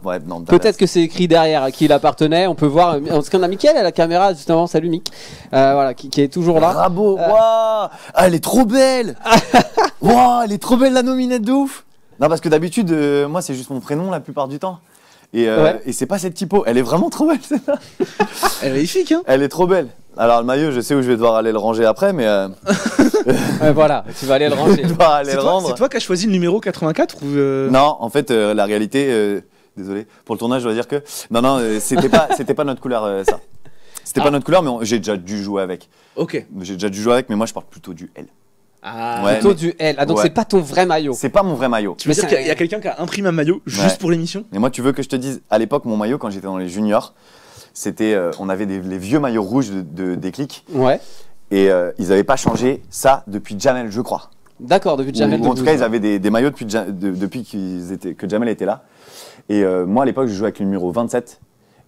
Ouais, non, Peut-être que c'est écrit derrière à qui il appartenait. On peut voir. Parce qu'on a Mickaël à la caméra justement. Salut Mick. Voilà, qui est toujours là. Bravo, waouh Ah, elle est trop belle Waouh, elle est trop belle la nominette de ouf. Non, parce que d'habitude, moi, c'est juste mon prénom la plupart du temps. Ouais. Et c'est pas cette typo. Elle est vraiment trop belle, celle-là. Elle est magnifique, hein. Elle est trop belle. Alors, le maillot, je sais où je vais devoir aller le ranger après, mais Voilà, tu vas aller le je ranger. dois aller C'est le toi, rendre. c'est toi qui as choisi le numéro 84 ou Non, en fait, la réalité, désolé, pour le tournage, je dois dire que. Non, non, c'était pas notre couleur, ça. C'était pas notre couleur, mais j'ai déjà dû jouer avec. Ok. J'ai déjà dû jouer avec, mais moi, je parle plutôt du L. Ah. Ouais. Plutôt mais- du L. Ah donc Ouais. c'est pas ton vrai maillot. C'est pas mon vrai maillot. Tu veux Mais dire ça- qu'il y a quelqu'un qui a imprimé un maillot juste Ouais. pour l'émission? Et moi, tu veux que je te dise, à l'époque, mon maillot, quand j'étais dans les juniors, c'était, on avait les vieux maillots rouges de Déclic, Ouais. et ils n'avaient pas changé ça depuis Jamel, je crois. D'accord, depuis Jamel. Ou en tout Debbouze. cas, ils avaient des maillots depuis que Jamel était là. Et moi, à l'époque, je jouais avec le numéro 27,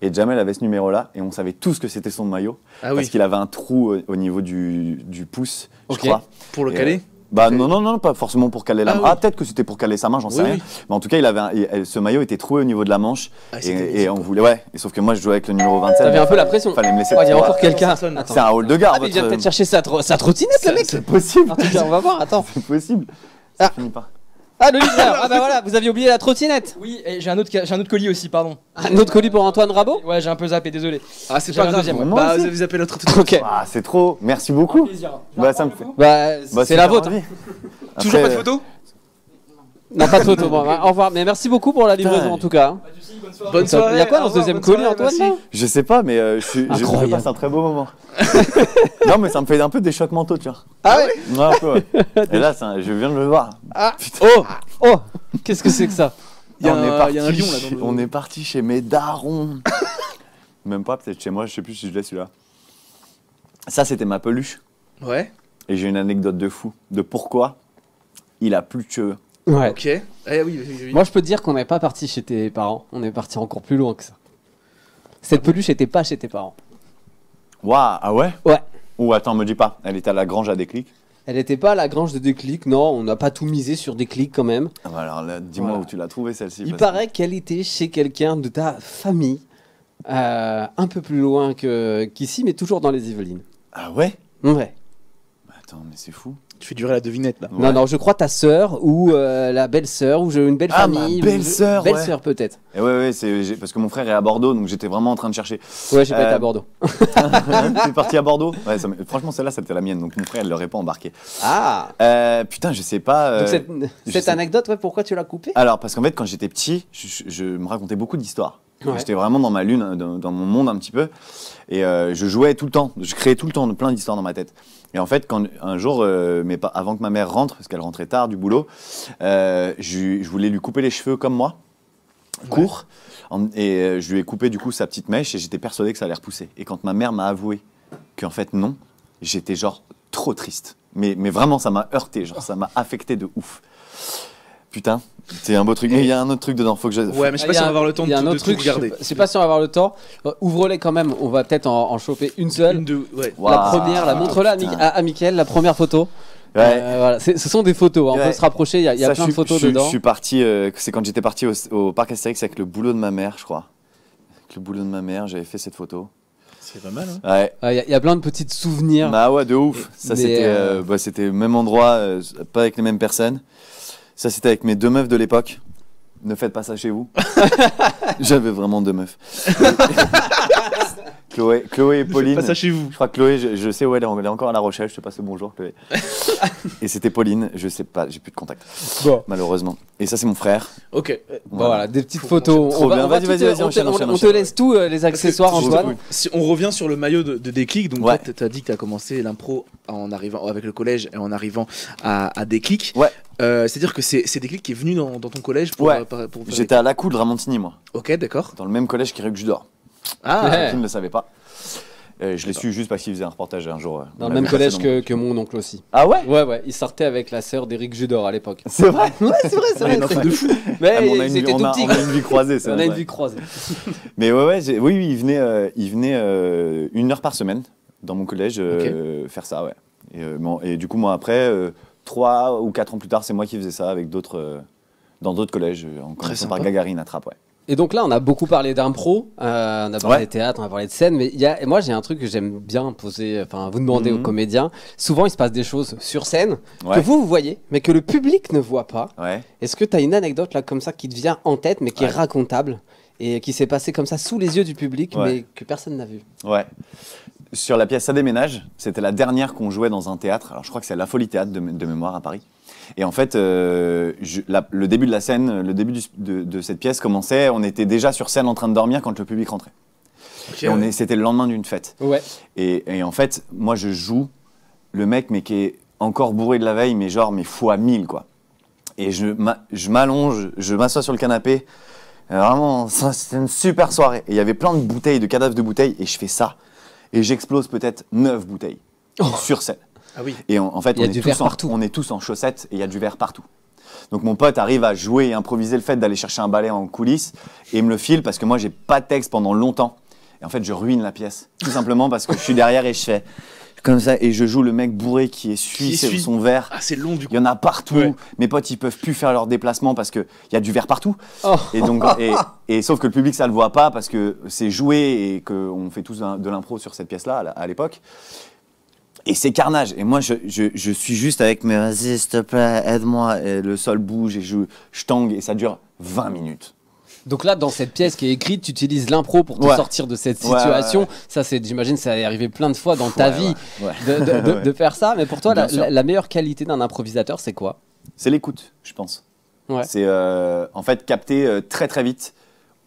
et Jamel avait ce numéro-là, et on savait tous que c'était son maillot, Ah parce oui. qu'il avait un trou au niveau du pouce, Ok. je crois. Pour le Et, caler? Bah Ok. non, pas forcément pour caler la Ah main. oui. Ah, peut-être que c'était pour caler sa main, j'en sais Oui, rien. oui. Mais en tout cas, ce maillot était troué au niveau de la manche. Ah, c'était Et mythique, on quoi. voulait, ouais. Et sauf que moi, je jouais avec le numéro 27. T'avais un donc peu la pression. Fallait me laisser. Oh, il y a Ouais. encore quelqu'un. ça sonne. Attends. C'est un hall de garde. Ah mais il vient votre- peut-être chercher sa trottinette le mec. C'est possible. En tout cas, on va voir. Attends. C'est possible. Ah. Ça finit pas. Ah le livreur. Ah bah voilà, vous aviez oublié la trottinette. Oui, et j'ai un autre colis aussi, pardon. Un autre colis pour Antoine Rabot. Ouais, j'ai un peu zappé, désolé. Ah, c'est J'avais pas un grave. deuxième, ouais. Moi Bah, aussi. vous appelez notre tout. Ok. Ah, c'est trop. Merci beaucoup. Plaisir. Bah, ça me fait. Bah Bah, c'est la super vôtre. envie. Toujours pas de Après, photo? Non pas de photo. Bon, bah, au revoir. Mais merci beaucoup pour la livraison Putain. en tout cas. Bonne soirée. Il y a quoi dans au ce revoir, deuxième bonne colis soirée, Antoine merci. là Je sais pas, mais je Incroyable. passe un très beau moment. Non, mais ça me fait un peu des chocs mentaux, tu vois. Ah ouais. Ouais, un peu, ouais. Et là, je viens de le voir. Oh oh. Qu'est-ce que c'est que ça? Il y a On est un- parti il y a un lion là chez- dans le. On est parti chez mes darons. Même pas, peut-être chez moi, je sais plus si je l'ai celui-là. Ça, c'était ma peluche. Ouais. Et j'ai une anecdote de fou. De pourquoi il a plus de cheveux. Ouais. Ok. Eh oui, oui, oui. Moi je peux te dire qu'on n'est pas parti chez tes parents. On est parti encore plus loin que ça. Cette peluche était pas chez tes parents. Waouh, ah ouais Ouais. Ou attends, me dis pas, elle était à la Grange à Déclic. Elle n'était pas à la Grange de Déclic, non, on n'a pas tout misé sur Déclic quand même. Ah bah alors là, dis-moi Voilà. où tu l'as trouvée celle-ci. Il parce paraît qu'elle était chez quelqu'un de ta famille, un peu plus loin qu'ici, mais toujours dans les Yvelines. Ah ouais? Ouais. Attends, mais c'est fou. Tu fais durer la devinette là. Non, non, je crois ta sœur ou la belle-sœur ou une belle Ah, ma famille. belle-sœur, ouais. Belle-sœur peut-être. Et ouais, parce que mon frère est à Bordeaux, donc j'étais vraiment en train de chercher. Ouais, j'ai pas été à Euh, Bordeaux. T'es parti à Bordeaux? Ouais, franchement, celle-là, c'était la mienne, donc mon frère, il l'aurait pas embarqué. Ah. Putain, je sais pas. Donc je cette sais- anecdote, ouais, pourquoi tu l'as coupée? Alors, parce qu'en fait, quand j'étais petit, je me racontais beaucoup d'histoires. Ouais. J'étais vraiment dans ma lune, dans mon monde un petit peu. Et je jouais tout le temps. Je créais tout le temps plein d'histoires dans ma tête. Et en fait, quand un jour, avant que ma mère rentre, parce qu'elle rentrait tard du boulot, je voulais lui couper les cheveux comme moi, courts. Et je lui ai coupé du coup sa petite mèche et j'étais persuadé que ça allait repousser. Et quand ma mère m'a avoué qu'en fait non, j'étais genre trop triste. Mais vraiment, ça m'a heurté, genre ça m'a affecté de ouf. Putain, c'est un beau truc. Mais il y a un autre truc dedans, faut que je... Ouais, mais je sais pas si on va avoir le temps Il y a un de autre tout truc, regarder. je sais pas si on va avoir le temps. Ouvre-les quand même, on va peut-être en choper une seule. Ouais. Waouh. La première, montre-la à, putain. à Mickaël, la première photo. Ouais. Voilà. Ce sont des photos, hein. On Ouais. peut se rapprocher, il y a Ça, plein de photos je dedans. suis parti, c'est quand j'étais parti au parc Astérix avec le boulot de ma mère, je crois. Avec le boulot de ma mère, j'avais fait cette photo. C'est pas mal, hein. Ouais. Il y a plein de petits souvenirs. Bah ouais, de ouf. Ça, Mais, c'était le même endroit, pas avec les mêmes personnes. Ça, c'était avec mes deux meufs de l'époque. Ne faites pas ça chez vous. J'avais vraiment deux meufs. Chloé et Pauline. Pas ça chez vous. Je crois que Chloé, je sais où elle est encore à La Rochelle. Je te passe le bonjour, Chloé. Et c'était Pauline. Je sais pas, j'ai plus de contact, Bon. malheureusement. Et ça, c'est mon frère. Ok. Bon, voilà, des petites photos. Trop bien. Vas-y, tout- vas-y, on enchaîne, te- enchaîne, on te enchaîne. laisse tous les accessoires, Parce que- Antoine. Si on revient sur le maillot de Déclic, donc Ouais. toi, tu as dit que tu as commencé l'impro en arrivant avec le collège et en arrivant à Déclic. Ouais. C'est-à-dire que c'est Déclic qui est venu dans ton collège pour, Ouais. pour faire J'étais à la cool de Ramontini, moi. Ok, d'accord. Dans le même collège qu'Éric Judor. Ah, Ouais. Qui ne le savait pas. Je l'ai su juste parce qu'il faisait un reportage un jour. Dans on le l'a même vu collège passer que mon oncle aussi. Ah ouais? Ouais, il sortait avec la sœur d'Éric Judor à l'époque. C'est vrai? Ouais, c'est vrai, c'est on est une enfant de fou. Mais Ah, mais on a une c'était vie- on tout a- petit. on a une vie croisée, c'est On a une vrai. vie croisée. Mais ouais, oui, il venait 1 heure par semaine dans mon collège faire ça, ouais. Et du coup, moi, après, 3 ou 4 ans plus tard, c'est moi qui faisais ça avec d'autres, dans d'autres collèges, en commençant par sympa. Gagarine à Trappes, ouais. Et donc là, on a beaucoup parlé d'impro, on a parlé Ouais. de théâtre, on a parlé de scène, mais et moi j'ai un truc que j'aime bien poser, enfin vous demander aux Mhm. comédiens. Souvent, il se passe des choses sur scène Ouais. que vous voyez, mais que le public ne voit pas. Ouais. Est-ce que tu as une anecdote là comme ça qui te vient en tête, mais qui est Ouais. racontable et qui s'est passée comme ça sous les yeux du public, Ouais. mais que personne n'a vu? Ouais. Sur la pièce Ça déménage, c'était la dernière qu'on jouait dans un théâtre. Alors je crois que c'est la Folie Théâtre de mémoire à Paris. Et en fait, le début de la scène, le début de cette pièce commençait, on était déjà sur scène en train de dormir quand le public rentrait. Ok, Et ouais. c'était le lendemain d'une fête. Ouais. Et en fait, moi je joue le mec mais qui est encore bourré de la veille, mais fois 1000 quoi. Et je m'allonge, je m'assois sur le canapé. Et vraiment, c'était une super soirée. Et il y avait plein de bouteilles, de cadavres de bouteilles, et je fais ça. Et j'explose peut-être 9 bouteilles sur scène. Ah oui. Et en fait, Il y a du verre partout. on est tous en chaussettes et il y a du verre partout. Donc mon pote arrive à jouer et improviser le fait d'aller chercher un balai en coulisses et me le file parce que moi j'ai pas de texte pendant longtemps. Et en fait, je ruine la pièce. Tout simplement parce que je suis derrière et je fais comme ça et je joue le mec bourré qui essuie essuie. son verre. Ah, c'est long du coup. Il y en a partout. Ouais. Mes potes, ils peuvent plus faire leur déplacement parce qu'il y a du verre partout. Oh. Et donc, et sauf que le public, ça le voit pas parce que c'est joué et qu'on fait tous de l'impro sur cette pièce-là à l'époque. Et c'est carnage. Et moi, je suis juste avec mes vas-y, s'il te plaît, aide-moi. Et le sol bouge et je tangue et ça dure 20 minutes. Donc là, dans cette pièce qui est écrite, tu utilises l'impro pour te Ouais. sortir de cette Ouais, ouais, situation. ouais. Ça, j'imagine, ça est arrivé plein de fois dans ta Ouais, vie ouais. de Ouais. faire ça. Mais pour toi, Bien sûr. la meilleure qualité d'un improvisateur, c'est quoi? C'est l'écoute, je pense. Ouais. C'est en fait capter très très vite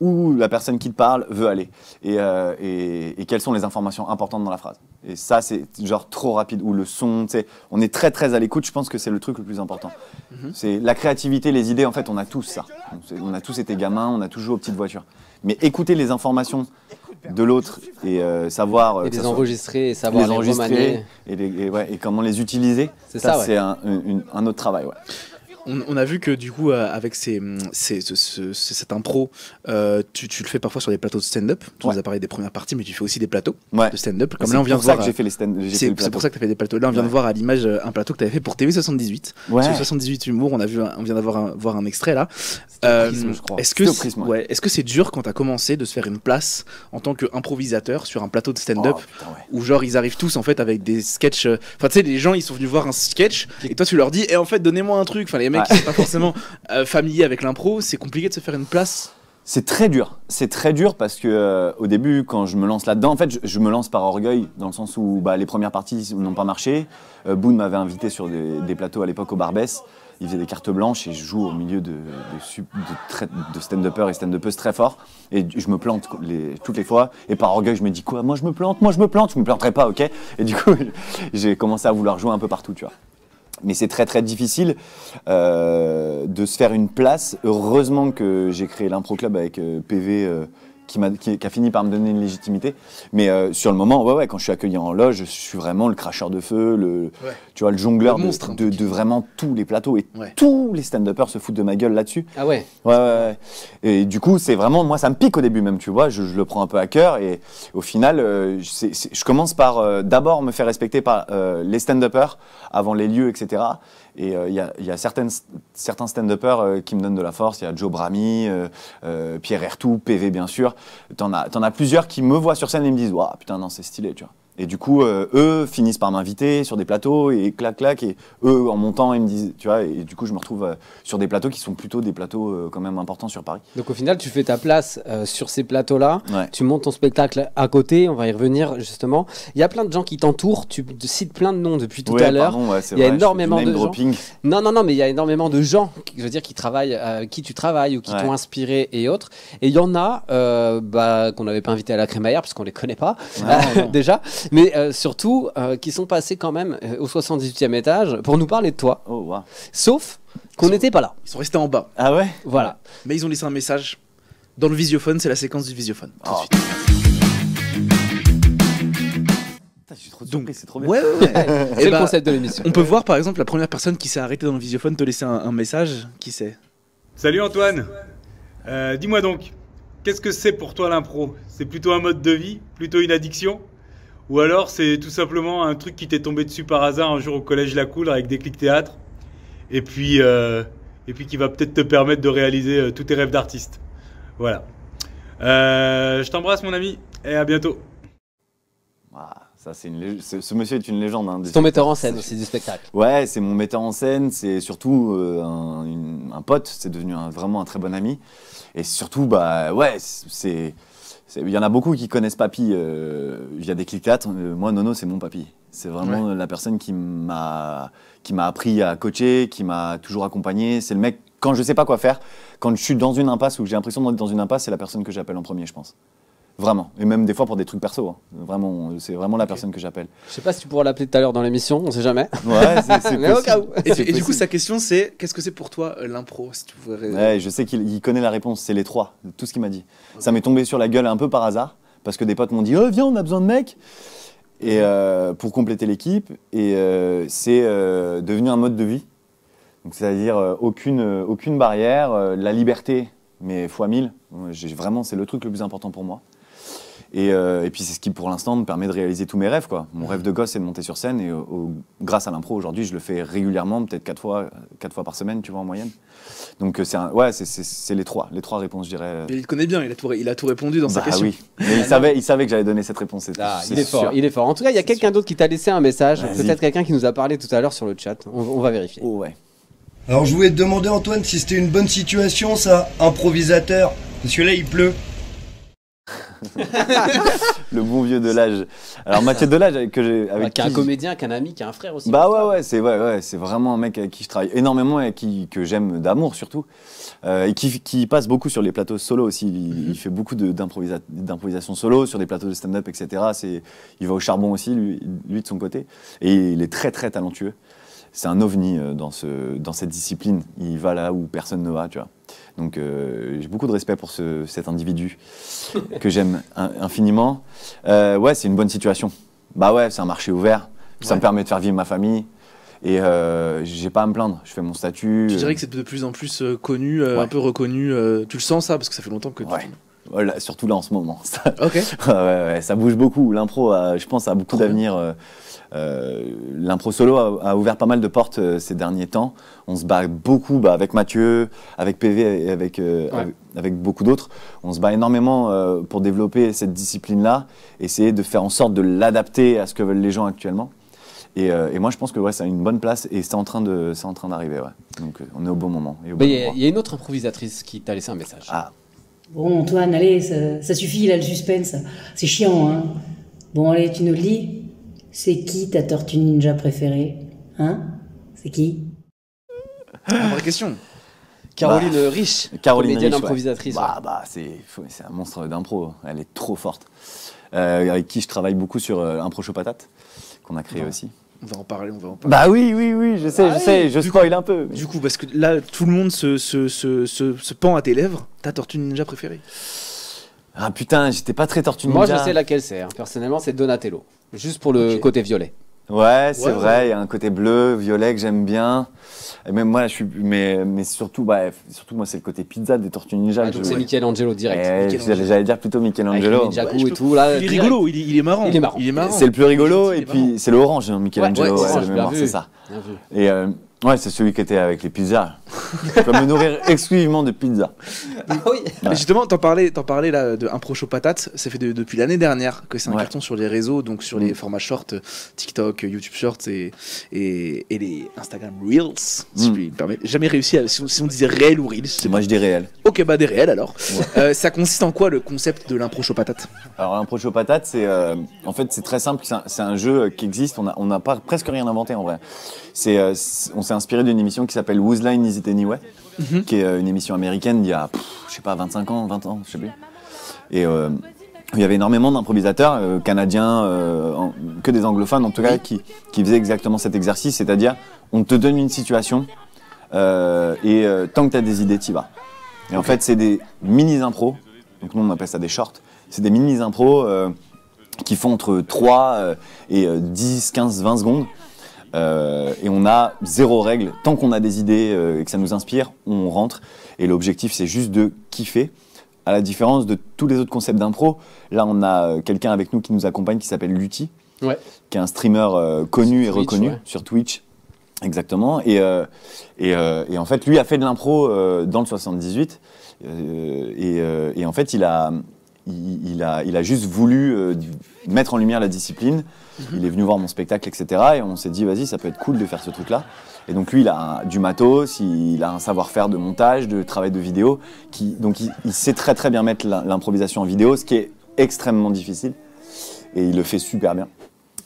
où la personne qui te parle veut aller et quelles sont les informations importantes dans la phrase. Et ça, c'est genre trop rapide. Ou le son, tu sais, on est très très à l'écoute. Je pense que c'est le truc le plus important. C'est la créativité, les idées. En fait, on a tous ça. On a tous été gamins, on a toujours aux petites voitures. Mais écouter les informations de l'autre et savoir Et que les ça soit- enregistrer et savoir les remanier. et comment les utiliser. C'est ça, ouais. C'est un autre travail. Ouais. On a vu que du coup, avec cette impro, tu le fais parfois sur des plateaux de stand-up. Tu nous as parlé des premières parties, mais tu fais aussi des plateaux de stand-up. Comme là, on vient de voir. C'est pour ça que j'ai fait les stand-up. C'est pour ça que tu as fait des plateaux. Là, on vient de voir à l'image un plateau que tu avais fait pour TV78. Sur 78 Humour, on vient voir un extrait là. Je crois. Est-ce que c'est dur quand tu as commencé de se faire une place en tant qu'improvisateur sur un plateau de stand-up où genre ils arrivent tous en fait avec des sketchs. Enfin, tu sais, les gens ils sont venus voir un sketch et toi tu leur dis, et en fait, donnez-moi un truc. Enfin, les mecs qui sont pas forcément familiers avec l'impro, c'est compliqué de se faire une place. C'est très dur parce que au début, quand je me lance là-dedans, en fait, je me lance par orgueil, dans le sens où les premières parties n'ont pas marché. Boone m'avait invité sur des plateaux à l'époque au Barbès. Il faisait des cartes blanches et je joue au milieu de stand-uppers et stand-uppeuses très fort. Et je me plante toutes les fois. Et par orgueil, je me dis quoi? Moi, je me plante, je me planterai pas, ok? Et du coup, j'ai commencé à vouloir jouer un peu partout, tu vois. Mais c'est très très difficile de se faire une place. Heureusement que j'ai créé l'Impro Club avec PV qui a fini par me donner une légitimité. Mais sur le moment, quand je suis accueilli en loge, je suis vraiment le cracheur de feu, tu vois, le jongleur de vraiment tous les plateaux. Et tous les stand-uppers se foutent de ma gueule là-dessus. Ah ouais. Ouais. Et du coup, c'est vraiment, moi, ça me pique au début même, tu vois. Je le prends un peu à cœur. Et au final, je commence par d'abord me faire respecter par les stand-uppers avant les lieux, etc. Et il y a certains stand-uppers qui me donnent de la force. Il y a Joe Bramy, Pierre Ertout, PV bien sûr. T'en as plusieurs qui me voient sur scène et me disent « Waouh, putain, non, c'est stylé, tu vois ». Et du coup, eux finissent par m'inviter sur des plateaux et clac. Et eux, en montant, ils me disent, tu vois, et du coup, je me retrouve sur des plateaux qui sont plutôt des plateaux quand même importants sur Paris. Donc au final, tu fais ta place sur ces plateaux-là. Ouais. Tu montes ton spectacle à côté. On va y revenir justement. Il y a plein de gens qui t'entourent. Tu cites plein de noms depuis tout à l'heure. Il y a énormément de gens. Dropping. Non, mais il y a énormément de gens, je veux dire, qui travaillent, qui tu travailles ou qui t'ont inspiré et autres. Et il y en a qu'on n'avait pas invité à la crémaillère parce qu'on les connaît pas déjà. Mais surtout, qui sont passés quand même au 78e étage pour nous parler de toi. Oh, wow. Sauf qu'on n'était pas là. Ils sont restés en bas. Ah ouais? Voilà. Mais ils ont laissé un message dans le visiophone, c'est la séquence du visiophone. Tout de suite. Je suis trop surpris, c'est trop bien. Ouais. C'est le concept de l'émission. On peut voir par exemple la première personne qui s'est arrêtée dans le visiophone te laisser un message. Qui c'est? Salut Antoine. Dis-moi donc, qu'est-ce que c'est pour toi l'impro? C'est plutôt un mode de vie, plutôt une addiction? Ou alors c'est tout simplement un truc qui t'est tombé dessus par hasard un jour au collège La Cool avec des clics théâtre et puis qui va peut-être te permettre de réaliser tous tes rêves d'artiste. Voilà. Je t'embrasse mon ami et à bientôt. Ça, ce monsieur est une légende. Hein, c'est ton metteur en scène aussi du spectacle. Ouais, c'est mon metteur en scène, c'est surtout un pote, c'est devenu vraiment un très bon ami. Et surtout, il y en a beaucoup qui connaissent Papy via des clics théâtre. Moi, Nono, c'est mon papy. C'est vraiment la personne qui m'a appris à coacher, qui m'a toujours accompagné. C'est le mec, quand je sais pas quoi faire, quand je suis dans une impasse ou j'ai l'impression d'être dans une impasse, c'est la personne que j'appelle en premier, je pense. Vraiment. Et même des fois pour des trucs perso. Hein. Vraiment, c'est vraiment la personne que j'appelle. Je sais pas si tu pourras l'appeler tout à l'heure dans l'émission, on sait jamais. Ouais, c'est mais au cas où. Et du coup, sa question, c'est qu'est-ce que c'est pour toi l'impro si tu pourrais... Ouais, je sais qu'il connaît la réponse, c'est les trois, tout ce qu'il m'a dit. Okay. Ça m'est tombé sur la gueule un peu par hasard, parce que des potes m'ont dit « Oh, viens, on a besoin de mecs !» Et pour compléter l'équipe, et c'est devenu un mode de vie. C'est-à-dire aucune barrière, la liberté, mais fois 1000. Vraiment, c'est le truc le plus important pour moi. Et puis c'est ce qui pour l'instant me permet de réaliser tous mes rêves, quoi. Mon rêve de gosse c'est de monter sur scène et grâce à l'impro aujourd'hui je le fais régulièrement, peut-être 4 fois par semaine, tu vois, en moyenne. Donc c'est les trois réponses, je dirais. Et il te connaît bien, il a tout répondu dans sa question. Oui, mais il savait que j'allais donner cette réponse. Il est fort. En tout cas, il y a quelqu'un d'autre qui t'a laissé un message, peut-être quelqu'un qui nous a parlé tout à l'heure sur le chat. On va vérifier. Oh ouais. Alors je voulais te demander Antoine si c'était une bonne situation ça, improvisateur, parce que là il pleut. Le bon vieux Delage. Alors Mathieu Delage qui est un comédien, qui est un ami, qui est un frère aussi. C'est vraiment un mec avec qui je travaille énormément et que j'aime d'amour surtout. Et qui passe beaucoup sur les plateaux solo aussi. Il fait beaucoup d'improvisation solo sur des plateaux de stand-up, etc. Il va au charbon aussi, lui de son côté. Et il est très très talentueux. C'est un ovni dans cette discipline. Il va là où personne ne va, tu vois. Donc j'ai beaucoup de respect pour cet individu que j'aime infiniment. C'est une bonne situation. C'est un marché ouvert. Ça me permet de faire vivre ma famille. Et j'ai pas à me plaindre. Je fais mon statut. Tu dirais que c'est de plus en plus connu, un peu reconnu. Tu le sens ça parce que ça fait longtemps que. Ouais. Voilà, surtout là en ce moment. Ça, Ok. ouais, ça bouge beaucoup. L'impro, je pense, a beaucoup d'avenir. L'impro solo a ouvert pas mal de portes ces derniers temps. On se bat beaucoup avec Mathieu, avec PV et avec beaucoup d'autres. On se bat énormément pour développer cette discipline-là, essayer de faire en sorte de l'adapter à ce que veulent les gens actuellement. Et moi, je pense que ça a une bonne place et c'est en train d'arriver. Ouais. Donc, on est au bon moment. Il y a une autre improvisatrice qui t'a laissé un message. Ah. Bon, Antoine, allez, ça suffit, là, le suspense. C'est chiant, hein. Bon, allez, tu nous le dis. C'est qui ta tortue ninja préférée? Hein? C'est qui? Vraie question. Caroline Riche, comédienne improvisatrice. C'est un monstre d'impro. Elle est trop forte. Avec qui je travaille beaucoup sur Impro Show Patate, qu'on a créé aussi. On va en parler. Bah oui, je sais, je spoil un peu. Du coup, parce que là, tout le monde se pend à tes lèvres. Ta tortue ninja préférée? Ah putain, j'étais pas très tortue ninja. Moi, je sais laquelle c'est. Personnellement, c'est Donatello. Juste pour le côté violet. Ouais, c'est vrai, il y a un côté bleu, violet que j'aime bien. Et même moi, mais surtout, moi, c'est le côté pizza des Tortues Ninja. Donc c'est Michelangelo direct. J'allais dire plutôt Michelangelo. Et tout, là, il est rigolo, il est marrant. Il est marrant. C'est le plus rigolo, et puis c'est le orange, Michelangelo, c'est ça. Et c'est celui qui était avec les pizzas. Je peux me nourrir exclusivement de pizza. Oui. Ouais. Justement, t'en parlais là de Impro Show Patate. Ça fait depuis l'année dernière que c'est un carton sur les réseaux, donc sur les formats short, TikTok, YouTube Shorts et les Instagram Reels, si je puis me permettre. Jamais réussi si on disait réel ou Reels. Moi je dis réel. Ok, des réels alors. Ça consiste en quoi le concept de l'Impro Show Patate? Alors l'Impro Show Patate, en fait c'est très simple. C'est un jeu qui existe. On n'a pas presque rien inventé en vrai. On s'est inspiré d'une émission qui s'appelle Whose Line Is It Anyway, qui est une émission américaine d'il y a, 25 ans, 20 ans, je sais plus. Et il y avait énormément d'improvisateurs canadiens, que des anglophones en tout cas, qui faisaient exactement cet exercice, c'est-à-dire on te donne une situation et tant que tu as des idées, t'y vas. Et en fait, c'est des mini-impros, donc nous on appelle ça des shorts, c'est des mini-impros qui font entre 3 et 10, 15, 20 secondes. Et on a zéro règle. Tant qu'on a des idées et que ça nous inspire, on rentre. Et l'objectif, c'est juste de kiffer. À la différence de tous les autres concepts d'impro, là, on a quelqu'un avec nous qui nous accompagne qui s'appelle Lutti, qui est un streamer connu et reconnu sur Twitch. Exactement. Et en fait, lui a fait de l'impro dans le 78. Et en fait, il a juste voulu mettre en lumière la discipline. Il est venu voir mon spectacle, etc. Et on s'est dit, vas-y, ça peut être cool de faire ce truc-là. Et donc lui, il a du matos, il a un savoir-faire de montage, de travail de vidéo. Donc il sait très très bien mettre l'improvisation en vidéo, ce qui est extrêmement difficile. Et il le fait super bien.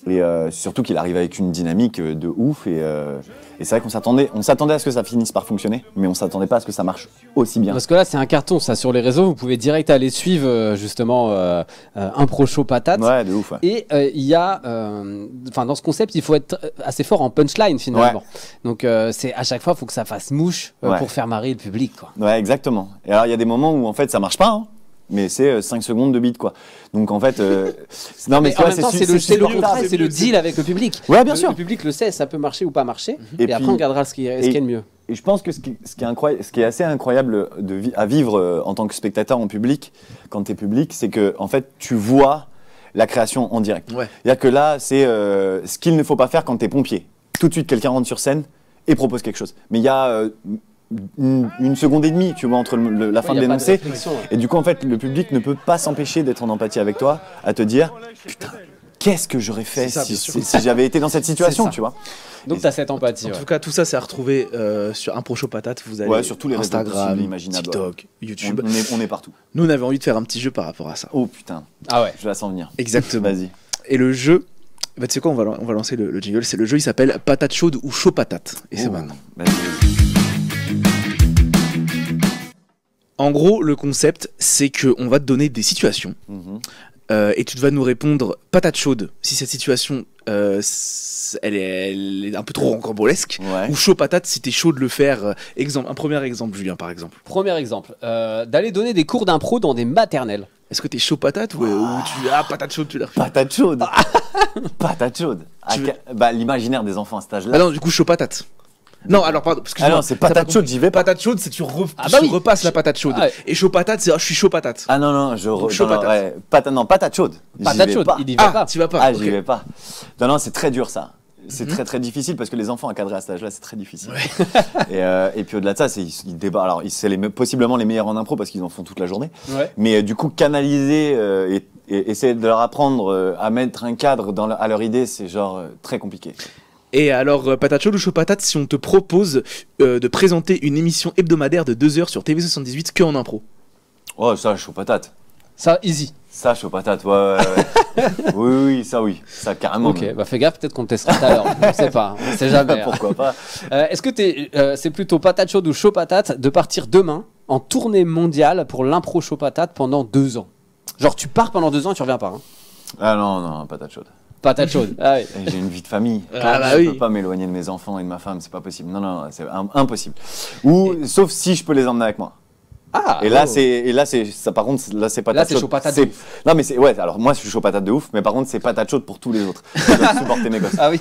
Et surtout qu'il arrive avec une dynamique de ouf. Et c'est vrai qu'on s'attendait à ce que ça finisse par fonctionner, mais on s'attendait pas à ce que ça marche aussi bien. Parce que là, c'est un carton, ça, sur les réseaux. Vous pouvez direct aller suivre justement Impro Show Patate. Ouais, de ouf. Ouais. Et il y a, dans ce concept, il faut être assez fort en punchline finalement. Ouais. Donc c'est à chaque fois, il faut que ça fasse mouche pour faire marrer le public, quoi. Ouais, exactement. Et alors, il y a des moments où en fait, ça marche pas. Hein. Mais c'est 5 secondes de beat, quoi. Donc en fait, non, mais en même temps, c'est le contrat, c'est le deal avec le public. Ouais, bien sûr. Le public le sait, ça peut marcher ou pas marcher. Et après, on regardera ce qui est le mieux. Et je pense que ce qui est assez incroyable à vivre en tant que spectateur en public, quand tu es public, c'est que en fait, tu vois la création en direct. Ouais. C'est-à-dire que là, c'est ce qu'il ne faut pas faire quand tu es pompier. Tout de suite, quelqu'un rentre sur scène et propose quelque chose. Mais il y a une seconde et demie, tu vois, entre la fin de l'énoncé. Et du coup, en fait, le public ne peut pas s'empêcher d'être en empathie avec toi, à te dire, putain, qu'est-ce que j'aurais fait si j'avais été dans cette situation, tu vois. Donc tu as cette empathie. En tout cas, tout ça, c'est à retrouver sur Impro Show Patate. Vous allez sur tous les Instagram, imaginables, TikTok, YouTube. On est partout. Nous, on avait envie de faire un petit jeu par rapport à ça. Oh putain. Ah ouais. Je la sens venir. Exactement. Vas-y. Et le jeu, tu sais quoi, on va lancer le jingle. C'est le jeu, il s'appelle Patate chaude ou chaud patate. Et c'est maintenant. Vas-y. En gros, le concept, c'est qu'on va te donner des situations et tu vas nous répondre patate chaude si cette situation elle est un peu trop rocambolesque, ou chaud patate si t'es chaud de le faire. Un premier exemple, Julien, par exemple. Premier exemple, d'aller donner des cours d'impro dans des maternelles. Est-ce que t'es chaud patate ou tu patate chaude tu l'as? Patate chaude. Patate chaude. Bah, l'imaginaire des enfants à cet âge-là. Ah non, du coup chaud patate. Non, alors pardon, parce que Ah non, c'est patate chaude, j'y vais pas. patate chaude, c'est tu oui. repasses la patate chaude. Ah ouais. Et chaud patate, c'est je suis chaud patate. Ah non, Chaud non, patate. ouais, non, patate chaude. J'y Patate vais chaude, pas. il y va pas. Tu vas pas. Ah, ok. j'y vais pas. Non, c'est très dur ça. C'est très très difficile parce que les enfants à cadrer à cet âge-là, c'est très difficile. Et puis au-delà de ça, ils débattent. Alors, c'est possiblement les meilleurs en impro parce qu'ils en font toute la journée. Ouais. Mais du coup, canaliser et essayer de leur apprendre à mettre un cadre à leur idée, c'est genre très compliqué. Et alors, patate chaude ou chaud patate, si on te propose de présenter une émission hebdomadaire de 2 heures sur TV78 que en impro? Oh, ça, chaud patate. Ça, easy. Ça, chaud patate, ouais. oui, ça carrément. Ok, bah fais gaffe, peut-être qu'on te testera tout à l'heure. On sait pas, on sait jamais. hein. Pourquoi pas. Est-ce que c'est plutôt patate chaude ou chaud patate de partir demain en tournée mondiale pour l'impro chaud patate pendant 2 ans? Genre tu pars pendant 2 ans et tu reviens pas. Hein. Ah non, patate chaude. Patate chaude. Ah oui. Et j'ai une vie de famille. Ah bah Je oui. peux pas m'éloigner de mes enfants et de ma femme, c'est pas possible. Non, c'est impossible. Ou sauf si je peux les emmener avec moi. Ah. Et là, c'est ça. Par contre, là, c'est patate Là, c'est chaude. chaud patate de ouf. Non, mais ouais. Alors moi, je suis chaud patate de ouf, mais par contre, c'est patate chaude pour tous les autres. Je dois supporter mes gosses. Ah oui.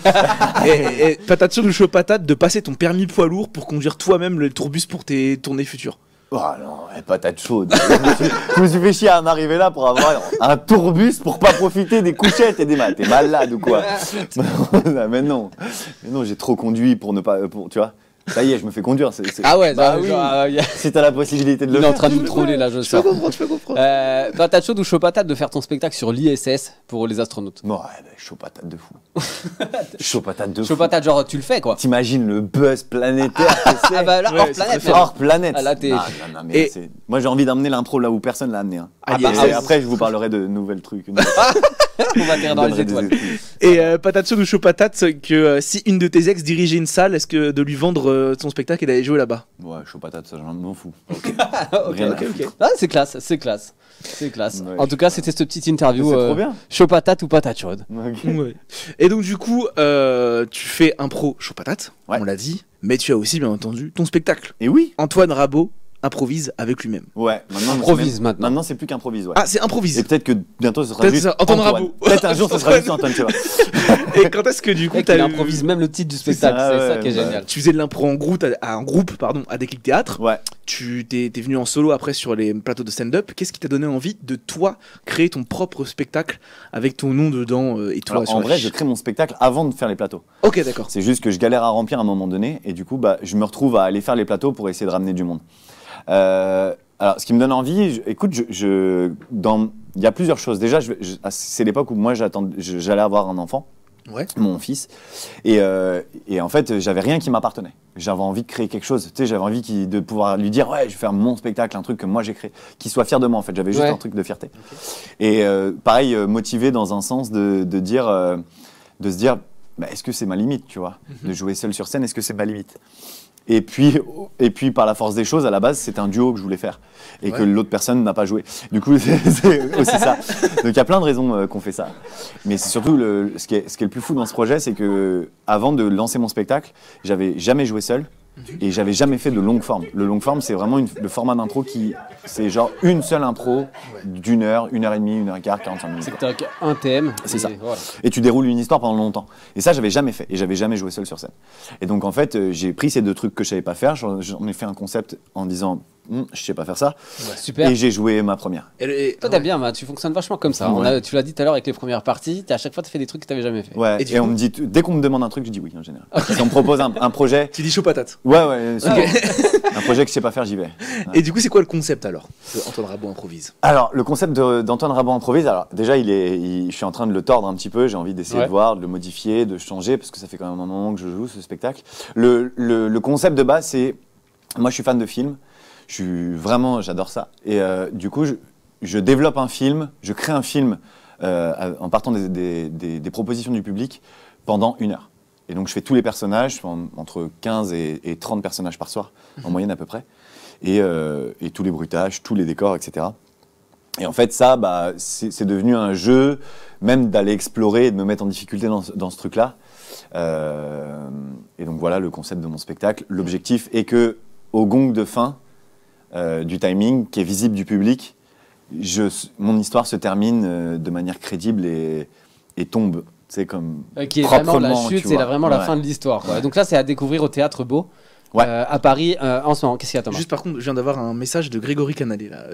et patate chaude ou chaud patate de passer ton permis poids lourd pour conduire toi-même le tourbus pour tes tournées futures? Oh non, patate chaude. Je me suis fait chier à m'arriver là pour avoir un tourbus pour pas profiter des couchettes et des maths. T'es malade ou quoi? Mais non, j'ai trop conduit pour ne pas, tu vois. Ça y est, je me fais conduire. Ah ouais. Bah ça, oui. genre, Si t'as la possibilité de le il est en faire. train de nous troller là, je sais. Je peux comprendre. Patate chaude ou chaud patate de faire ton spectacle sur l'ISS pour les astronautes? Non, chaud patate de fou. Chaud patate de fou. Chaud patate, genre tu le fais quoi. T'imagines le buzz planétaire que c'est. Ah bah là, Ouais, hors c'est planète. très même. Hors planète. Ah, là, t'es- Non, mais Et- moi j'ai envie d'emmener l'impro là où personne l'a amené. Hein. Ah, Et bah, après je vous parlerai de nouvelles trucs. On va tirer dans les étoiles. Et patate chaude ou chaud patate que si une de tes ex dirigeait une salle, est-ce que de lui vendre son spectacle et d'aller jouer là-bas? Ouais, chaud patate, ça j'en m'en fous. Ok, Rien à ok. foutre. Ah, c'est classe, c'est classe. C'est classe. Ouais, En tout cas, c'était cette petite interview. C'est trop bien. Chaud patate ou patate chaude? Ok. Ouais. Et donc du coup, tu fais impro chaud patate, Ouais. on l'a dit, mais tu as aussi bien entendu ton spectacle. Et oui. Antoine Rabot improvise avec lui-même. Ouais, maintenant. Improvise c'est maintenant. Maintenant c'est plus qu'improvise, ouais. Ah, c'est Et improvise. peut-être que bientôt ce sera Peut-être juste ça, Antoine Antoine. Rabot. Peut-être un jour ce sera juste Antoine, tu vois. Et quand est-ce que du coup Mec, t'as il eu- improvise même le titre du spectacle, ça, c'est ça ouais, qui est bah, génial. Tu faisais de l'impro en groupe, à Déclic Théâtre. Ouais. Tu t'es venu en solo après sur les plateaux de stand-up. Qu'est-ce qui t'a donné envie de toi créer ton propre spectacle avec ton nom dedans et toi Alors, sur en vrai, l'affiche? je crée mon spectacle avant de faire les plateaux. Ok, d'accord. C'est juste que je galère à remplir à un moment donné et du coup, bah, je me retrouve à aller faire les plateaux pour essayer de ramener du monde. Alors, ce qui me donne envie, écoute, il y a plusieurs choses. Déjà, c'est l'époque où moi j'allais avoir un enfant, Ouais. mon fils, et en fait, j'avais rien qui m'appartenait. J'avais envie de créer quelque chose. Tu sais, j'avais envie de pouvoir lui dire, ouais, je vais faire mon spectacle, un truc que moi j'ai créé, qu'il soit fier de moi. En fait, j'avais juste Ouais. un truc de fierté. Et pareil, motivé dans un sens de se dire, bah, est-ce que c'est ma limite, tu vois, de jouer seul sur scène, est-ce que c'est ma limite? Et puis, par la force des choses, à la base, c'était un duo que je voulais faire et que l'autre personne n'a pas joué. Du coup, c'est aussi ça. Donc, il y a plein de raisons qu'on fait ça. Mais c'est surtout ce qui est le plus fou dans ce projet, c'est que avant de lancer mon spectacle, j'avais jamais joué seul et j'avais jamais fait de longue forme. Le long forme, c'est vraiment le format d'impro c'est genre une seule impro d'1 heure, 1 heure et demie, 1 heure et quart, 45 minutes. C'est que t'as un thème. C'est et ça. voilà. Et tu déroules une histoire pendant longtemps. Et ça, j'avais jamais fait. Et j'avais jamais joué seul sur scène. Et donc, en fait, j'ai pris ces 2 trucs que je savais pas faire. J'en ai fait un concept en disant, je sais pas faire ça. Super. Et j'ai joué ma première. Toi, t'as bien, tu fonctionnes vachement comme ça. Ouais. Tu l'as dit tout à l'heure avec les premières parties. À chaque fois, t'as fait des trucs que t'avais jamais fait. Ouais. Et du Et coup- on me dit, dès qu'on me demande un truc, je dis oui, en général. Si on me propose un projet, Tu dis chaud patate. ouais, souvent. Un projet que je sais pas faire, j'y vais. Et du coup, c'est quoi le concept alors de Antoine Rabot improvise? Alors, le concept d'Antoine Rabot improvise, alors déjà, je suis en train de le tordre un petit peu, j'ai envie d'essayer Ouais. de voir, de le modifier, de changer, parce que ça fait quand même un moment que je joue ce spectacle. Le concept de base, c'est, moi je suis fan de films, j'adore ça. Et du coup, je développe un film, je crée un film en partant des propositions du public pendant 1 heure. Et donc je fais tous les personnages, entre 15 et 30 personnages par soir, en moyenne à peu près. Et tous les bruitages, tous les décors, etc. Et en fait, ça, bah, c'est devenu un jeu, même d'aller explorer et de me mettre en difficulté dans ce truc-là. Et donc voilà le concept de mon spectacle. L'objectif est que, au gong de fin du timing, qui est visible du public, mon histoire se termine de manière crédible et tombe, c'est comme qui est vraiment la proprement, chute, tu c'est vois. vraiment la Ouais. fin de l'histoire. quoi. Donc là, c'est à découvrir au Théâtre Beau. Ouais. À Paris en ce moment. Qu'est-ce qu'il y a, Thomas? Juste par contre, je viens d'avoir un message de Grégory Canalé, là,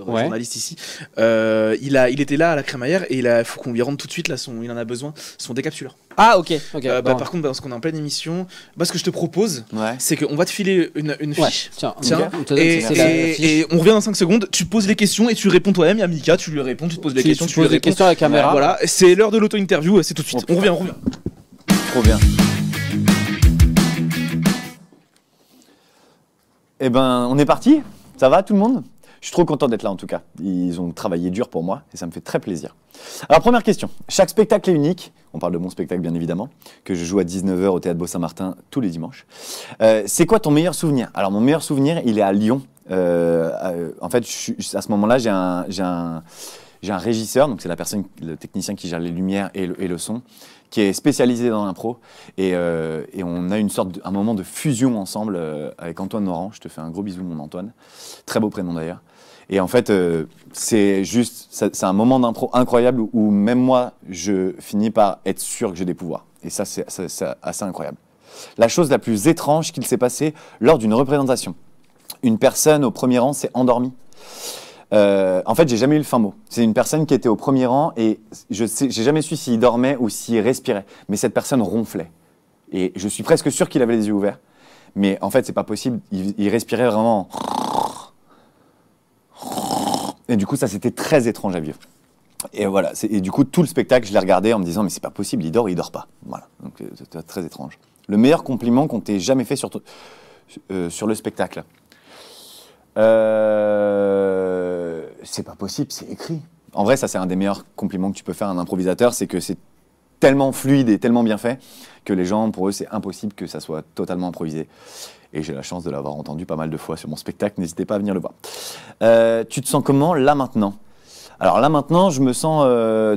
Ouais. journaliste ici. Il était là à la crémaillère et il faut qu'on lui rende tout de suite, là, il en a besoin, son décapsuleur. Ah, ok. Bon. Par contre, parce qu'on est en pleine émission, ce que je te propose, Ouais. c'est qu'on va te filer une Ouais. fiche. Tiens, Tiens, on te donne, et, c'est la fiche. et on revient dans 5 secondes, tu poses les questions et tu réponds toi-même. Il y a Mika, tu lui réponds, tu te poses les questions, tu lui poses des réponds. questions à la caméra. Voilà, c'est l'heure de l'auto-interview, c'est tout de suite. Oh, On revient. Trop bien. Eh ben, on est parti. Ça va tout le monde? Je suis trop content d'être là en tout cas. Ils ont travaillé dur pour moi et ça me fait très plaisir. Alors première question. Chaque spectacle est unique. On parle de mon spectacle bien évidemment, que je joue à 19h au Théâtre Beau-Saint-Martin tous les dimanches. C'est quoi ton meilleur souvenir? Alors mon meilleur souvenir, il est à Lyon. En fait, à ce moment-là, j'ai un régisseur, donc c'est le technicien qui gère les lumières et le son, qui est spécialisé dans l'impro. Et on a un moment de fusion ensemble avec Antoine Noran. Je te fais un gros bisou, mon Antoine. Très beau prénom d'ailleurs. Et en fait, c'est un moment d'impro incroyable où même moi, je finis par être sûr que j'ai des pouvoirs. Et ça, c'est assez incroyable. La chose la plus étrange qu'il s'est passée lors d'une représentation. Une personne au premier rang s'est endormie. En fait, j'ai jamais eu le fin mot. C'est une personne qui était au premier rang et j'ai jamais su s'il dormait ou s'il respirait. Mais cette personne ronflait. Et je suis presque sûr qu'il avait les yeux ouverts. Mais en fait, c'est pas possible. Il respirait vraiment. Et du coup, ça, c'était très étrange à vivre. Et voilà. Et du coup, tout le spectacle, je l'ai regardé en me disant, mais c'est pas possible, il dort ou il dort pas. Voilà. Donc, c'était très étrange. Le meilleur compliment qu'on t'ait jamais fait sur le spectacle. C'est pas possible, c'est écrit. En vrai, ça c'est un des meilleurs compliments que tu peux faire à un improvisateur, c'est que c'est tellement fluide et tellement bien fait que les gens, pour eux, c'est impossible que ça soit totalement improvisé. Et j'ai la chance de l'avoir entendu pas mal de fois sur mon spectacle, n'hésitez pas à venir le voir. Tu te sens comment là maintenant? Alors là maintenant, je me sens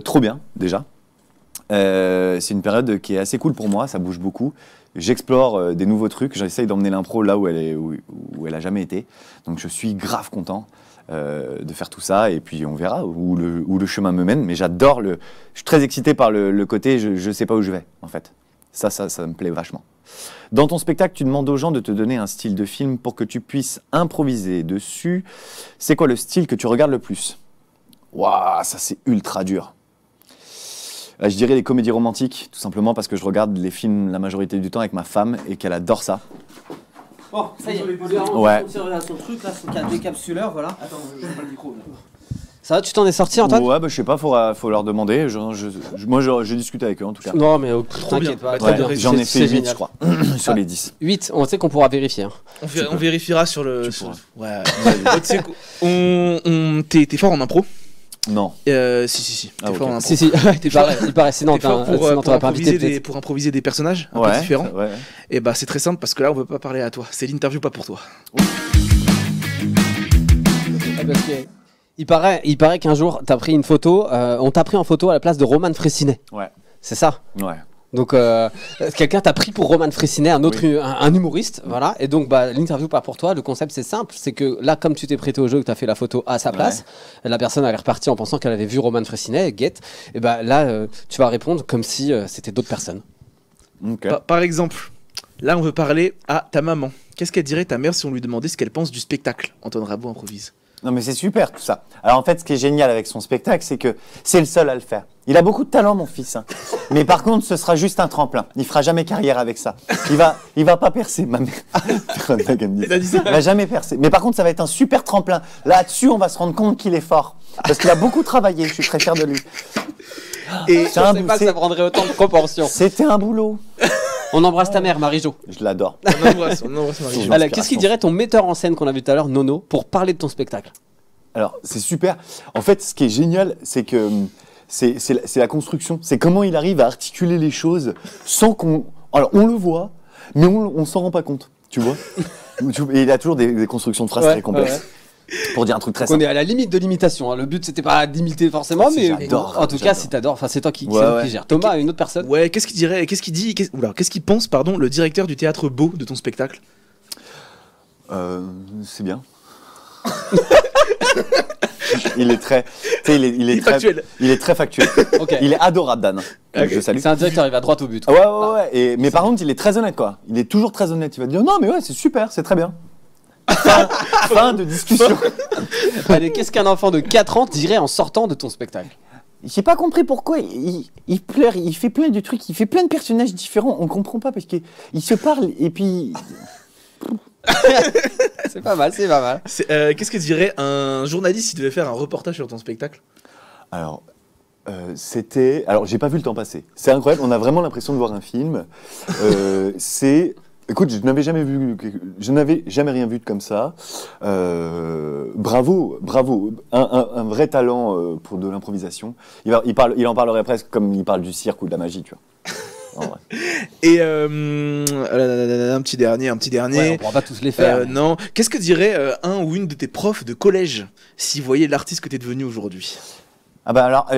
trop bien déjà. C'est une période qui est assez cool pour moi, ça bouge beaucoup. J'explore des nouveaux trucs, j'essaye d'emmener l'impro là où elle a jamais été. Donc je suis grave content de faire tout ça et puis on verra où le chemin me mène. Mais j'adore je suis très excité par le côté je sais pas où je vais en fait. Ça me plaît vachement. Dans ton spectacle, tu demandes aux gens de te donner un style de film pour que tu puisses improviser dessus. C'est quoi le style que tu regardes le plus? Waouh, ça c'est ultra dur. Je dirais les comédies romantiques, tout simplement parce que je regarde les films la majorité du temps avec ma femme et qu'elle adore ça. Bon, ça y est, Ouais. son truc là, son décapsuleur, voilà. Attends, je pas le micro. Ça va, tu t'en es sorti, Antoine? Ouais, je sais pas, faut leur demander. Moi, je discute avec eux en tout cas. Non, mais t'inquiète bien. pas. Ouais, très bien. J'en ai C'est fait 8, génial. je crois, sur les 10. 8, on sait qu'on pourra vérifier. Hein. On vérifiera sur le. Tu pourras. Ouais. Tu sais quoi, t'es fort en impro? Non. Si. Ah, T'es fort ok. en impro. Si, il paraît, sinon T'es fort t'aurais pas invité peut-être. pour improviser des personnages un peu différents. Ouais. Et bah c'est très simple parce que là on veut pas parler à toi. C'est l'interview pas pour toi. Parce que il paraît qu'un jour t'as pris une photo, on t'a pris en photo à la place de Roman Frécinet. Ouais. C'est ça? Ouais. Donc quelqu'un t'a pris pour Roman Frécinet, un humoriste, voilà. Et donc l'interview pas pour toi. Le concept c'est simple, c'est que là comme tu t'es prêté au jeu, que t'as fait la photo à sa place, la personne elle est repartie en pensant qu'elle avait vu Roman Frécinet, et là tu vas répondre comme si c'était d'autres personnes. Ok. Par exemple, là on veut parler à ta maman. Qu'est-ce qu'elle dirait ta mère si on lui demandait ce qu'elle pense du spectacle? Antoine Rabot improvise. Non mais c'est super tout ça. Alors en fait, ce qui est génial avec son spectacle, c'est que c'est le seul à le faire. Il a beaucoup de talent, mon fils. Hein. Mais par contre, ce sera juste un tremplin. Il fera jamais carrière avec ça. Il va pas percer, ma mère. Il a dit ça. Il va jamais percer. Mais par contre, ça va être un super tremplin. Là-dessus, on va se rendre compte qu'il est fort. Parce qu'il a beaucoup travaillé. Je suis très fier de lui. Et je pensais pas que ça prendrait autant de proportions. C'était un boulot. On embrasse ta mère, Marie-Jo. Je l'adore. On embrasse Marie-Jo. Alors, qu'est-ce qu'il dirait ton metteur en scène qu'on a vu tout à l'heure, Nono, pour parler de ton spectacle? Alors, c'est super. En fait, ce qui est génial, c'est que c'est la construction. C'est comment il arrive à articuler les choses sans qu'on... Alors, on le voit, mais on s'en rend pas compte, tu vois. Et il a toujours des constructions de phrases très complexes. Pour dire un truc très simple. On est à la limite de l'imitation. Hein. Le but, c'était pas d'imiter forcément, mais en tout cas, si t'adores, c'est toi qui gère. Thomas, une autre personne. Ouais, qu'est-ce qu'il pense, pardon, le directeur du Théâtre Beau de ton spectacle? C'est bien. Il est très, tu sais, il est très factuel. Il est très factuel. Ok. Il est adorable, Dan. Ok. Je salue. C'est un directeur, il va droit au but. Ouais, ouais, ouais. Mais par contre, il est très honnête, quoi. Il est toujours très honnête. Il va te dire non, mais ouais, c'est super, c'est très bien. Fin de discussion. Allez, qu'est-ce qu'un enfant de 4 ans dirait en sortant de ton spectacle? J'ai pas compris pourquoi il pleure, il fait plein de trucs, il fait plein de personnages différents. On comprend pas parce qu'il se parle et puis. C'est pas mal, c'est pas mal. Qu'est-ce que dirait un journaliste s'il devait faire un reportage sur ton spectacle? Alors, c'était. Alors, j'ai pas vu le temps passer. C'est incroyable, on a vraiment l'impression de voir un film. C'est. Écoute, je n'avais jamais rien vu de comme ça. Bravo, bravo. Un vrai talent pour de l'improvisation. Il en parlerait presque comme il parle du cirque ou de la magie, tu vois. En vrai. Et un petit dernier. Ouais, on pourra pas tous les faire. Non. Qu'est-ce que dirait un ou une de tes profs de collège s'ils voyaient l'artiste que t'es devenu aujourd'hui? Ah bah alors,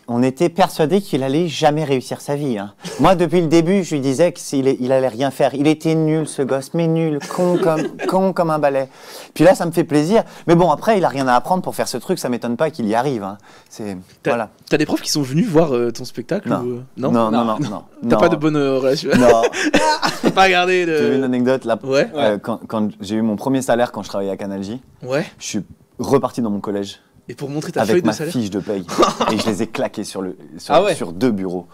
on était persuadés qu'il allait jamais réussir sa vie. Hein. Moi, depuis le début, je lui disais qu'il allait rien faire. Il était nul, ce gosse, mais nul, con comme un balai. Puis là, ça me fait plaisir. Mais bon, après, il a rien à apprendre pour faire ce truc. Ça m'étonne pas qu'il y arrive. Hein. Voilà. T'as des profs qui sont venus voir ton spectacle? Non. Ou, Non. T'as pas de bonne relation? Non. T'as pas regardé de... Tu veux une anecdote là? Ouais. Quand j'ai eu mon premier salaire quand je travaillais à Canal J, Ouais. je suis reparti dans mon collège. Et pour montrer ta Avec feuille de ma salaire? fiche de paye. Et je les ai claqués sur 2 bureaux.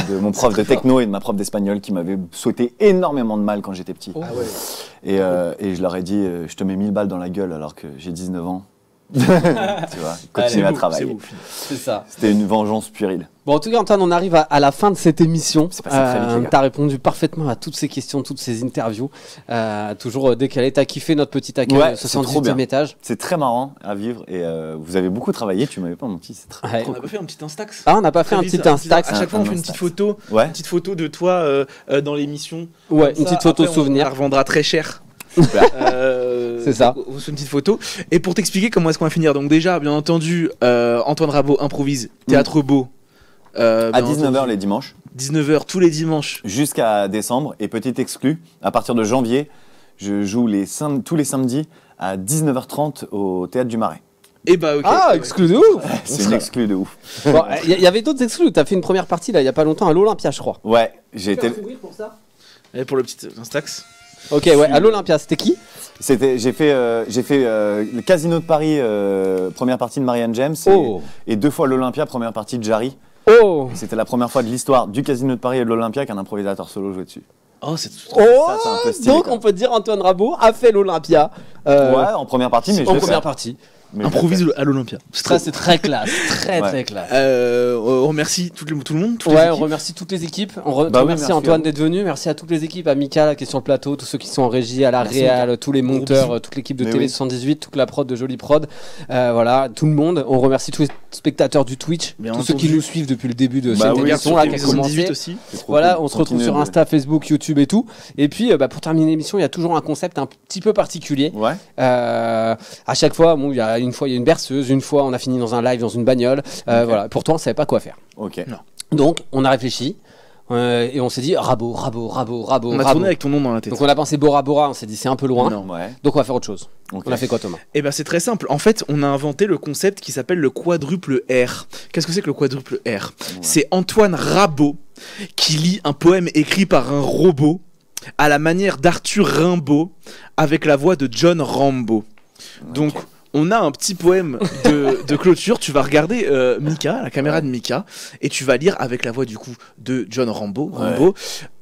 De mon prof de techno et de ma prof d'espagnol qui m'avait souhaité énormément de mal quand j'étais petit. Ah ouais. Et je leur ai dit, je te mets 1000 balles dans la gueule alors que j'ai 19 ans. Tu vois, continuer à travailler. C'est ça. C'était une vengeance puérile. Bon, en tout cas, Antoine, on arrive à la fin de cette émission. C'est passé très vite, les gars. T'as répondu parfaitement à toutes ces questions, toutes ces interviews. Toujours décalé. T'as kiffé notre petit accueil Ouais, au c'est trop 78e bien. étage. C'est très marrant à vivre et vous avez beaucoup travaillé, tu m'avais pas menti, c'est très Ouais. On a pas fait un petit instax? Ah, on n'a pas fait un petit instax. À chaque fois, on Un fait une instax. petite photo. Ouais. Une petite photo de toi dans l'émission. Ouais, Comme une ça, petite photo après, souvenir. On la revendra très cher. Super. C'est ça. On fait une petite photo. Et pour t'expliquer comment est-ce qu'on va finir, donc déjà, bien entendu, Antoine Rabot improvise Théâtre Beau. À 19h les dimanches, 19h tous les dimanches. jusqu'à décembre. Et petit exclu, à partir de janvier, je joue tous les samedis à 19h30 au Théâtre du Marais. Et bah, ok. Ah, Ouais. exclu de ouf. C'est une exclu de ouf. Bon, il y avait d'autres exclus. T'as fait une première partie là, il y a pas longtemps à l'Olympia, je crois. Ouais, j'ai été. Et pour le petit instax. Ok, ouais, à l'Olympia, c'était qui? J'ai fait le Casino de Paris, première partie de Marianne James, et 2 fois l'Olympia, première partie de Jarry. Oh. Et c'était la première fois de l'histoire du Casino de Paris et de l'Olympia qu'un improvisateur solo jouait dessus. Oh, c'est Oh. Ça, c'est un peu stylé, Donc quoi. on peut dire Antoine Rabot a fait l'Olympia. Ouais, en première partie, mais je en l'ai première fait. partie. Mais je l'ai improvise fait. à l'Olympia. Ça, c'est très classe, très Ouais. très classe. On remercie tout le monde. toutes les Ouais, on équipes. remercie toutes les équipes. On Bah oui, remercie merci à Antoine vous. d'être venu. Merci à toutes les équipes, à Mika là, qui est sur le plateau, tous ceux qui sont en régie, à la Merci, réal, tous les monteurs, bisous. toute l'équipe de Mais TV oui. 78, toute la prod de Jolie Prod. Voilà, tout le monde. On remercie tous les spectateurs du Twitch, Bien tous ceux qui entendu. nous suivent depuis le début de Bah cette oui, émission Sur là, qui a TV 78 commencé. aussi. C'est trop Voilà, cool. on se retrouve Continuez sur de- Insta, Facebook, YouTube et tout. Et puis, pour terminer l'émission, il y a toujours un concept un petit peu particulier. Ouais. À chaque fois, bon, il y a une berceuse, une fois on a fini dans un live, dans une bagnole. Voilà. Pourtant, on savait pas quoi faire. Ok. Donc, on a réfléchi et on s'est dit Rabot. On a tourné avec ton nom dans la tête. Donc, on a pensé Bora Bora. On s'est dit c'est un peu loin. Non. Ouais. Donc, on va faire autre chose. Ok. On a fait quoi, Thomas? Eh ben c'est très simple. En fait, on a inventé le concept qui s'appelle le quadruple R. Qu'est-ce que c'est que le quadruple R? C'est Antoine Rabot qui lit un poème écrit par un robot à la manière d'Arthur Rimbaud avec la voix de John Rambo. Donc on a un petit poème de clôture. Tu vas regarder Mika, la caméra de Mika, et tu vas lire avec la voix du coup de John Rambo,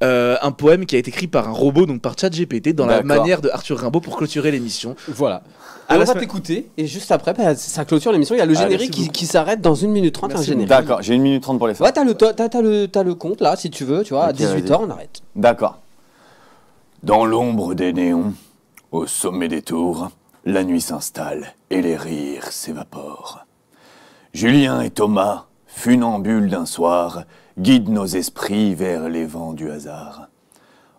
un poème qui a été écrit par un robot, donc par ChatGPT, dans la D'accord. manière de Arthur Rimbaud pour clôturer l'émission. Voilà. À Et la on va semaine- t'écouter. Et juste après, ça clôture l'émission. Il y a le Ah, générique merci beaucoup. qui s'arrête dans 1 minute 30. Merci Un générique. D'accord, j'ai 1 minute 30 pour les faire. Ouais, t'as le compte là, si tu veux. Tu vois, à Ok, 18h, vas-y. on arrête. D'accord. Dans l'ombre des néons, au sommet des tours, la nuit s'installe et les rires s'évaporent. Julien et Thomas, funambules d'un soir, guident nos esprits vers les vents du hasard.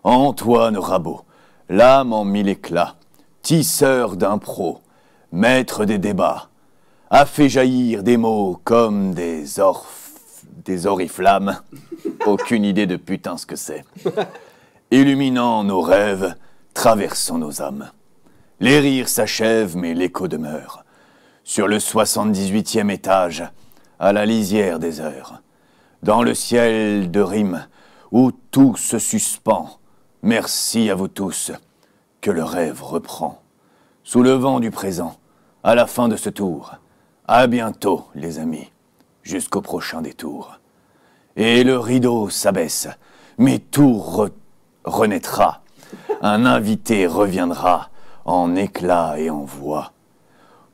Antoine Rabot, l'âme en 1000 éclats, tisseur d'impro, maître des débats, a fait jaillir des mots comme des oriflammes. Aucune idée de putain ce que c'est. Illuminant nos rêves, traversant nos âmes. Les rires s'achèvent, mais l'écho demeure. sur le 78e étage, à la lisière des heures, dans le ciel de rimes où tout se suspend. Merci à vous tous, que le rêve reprend. Sous le vent du présent, à la fin de ce tour, à bientôt les amis, jusqu'au prochain détour. Et le rideau s'abaisse, mais tout renaîtra. Un invité reviendra en éclat et en voix,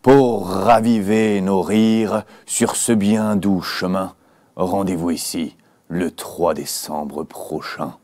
pour raviver nos rires sur ce bien doux chemin. Rendez-vous ici le 3 décembre prochain.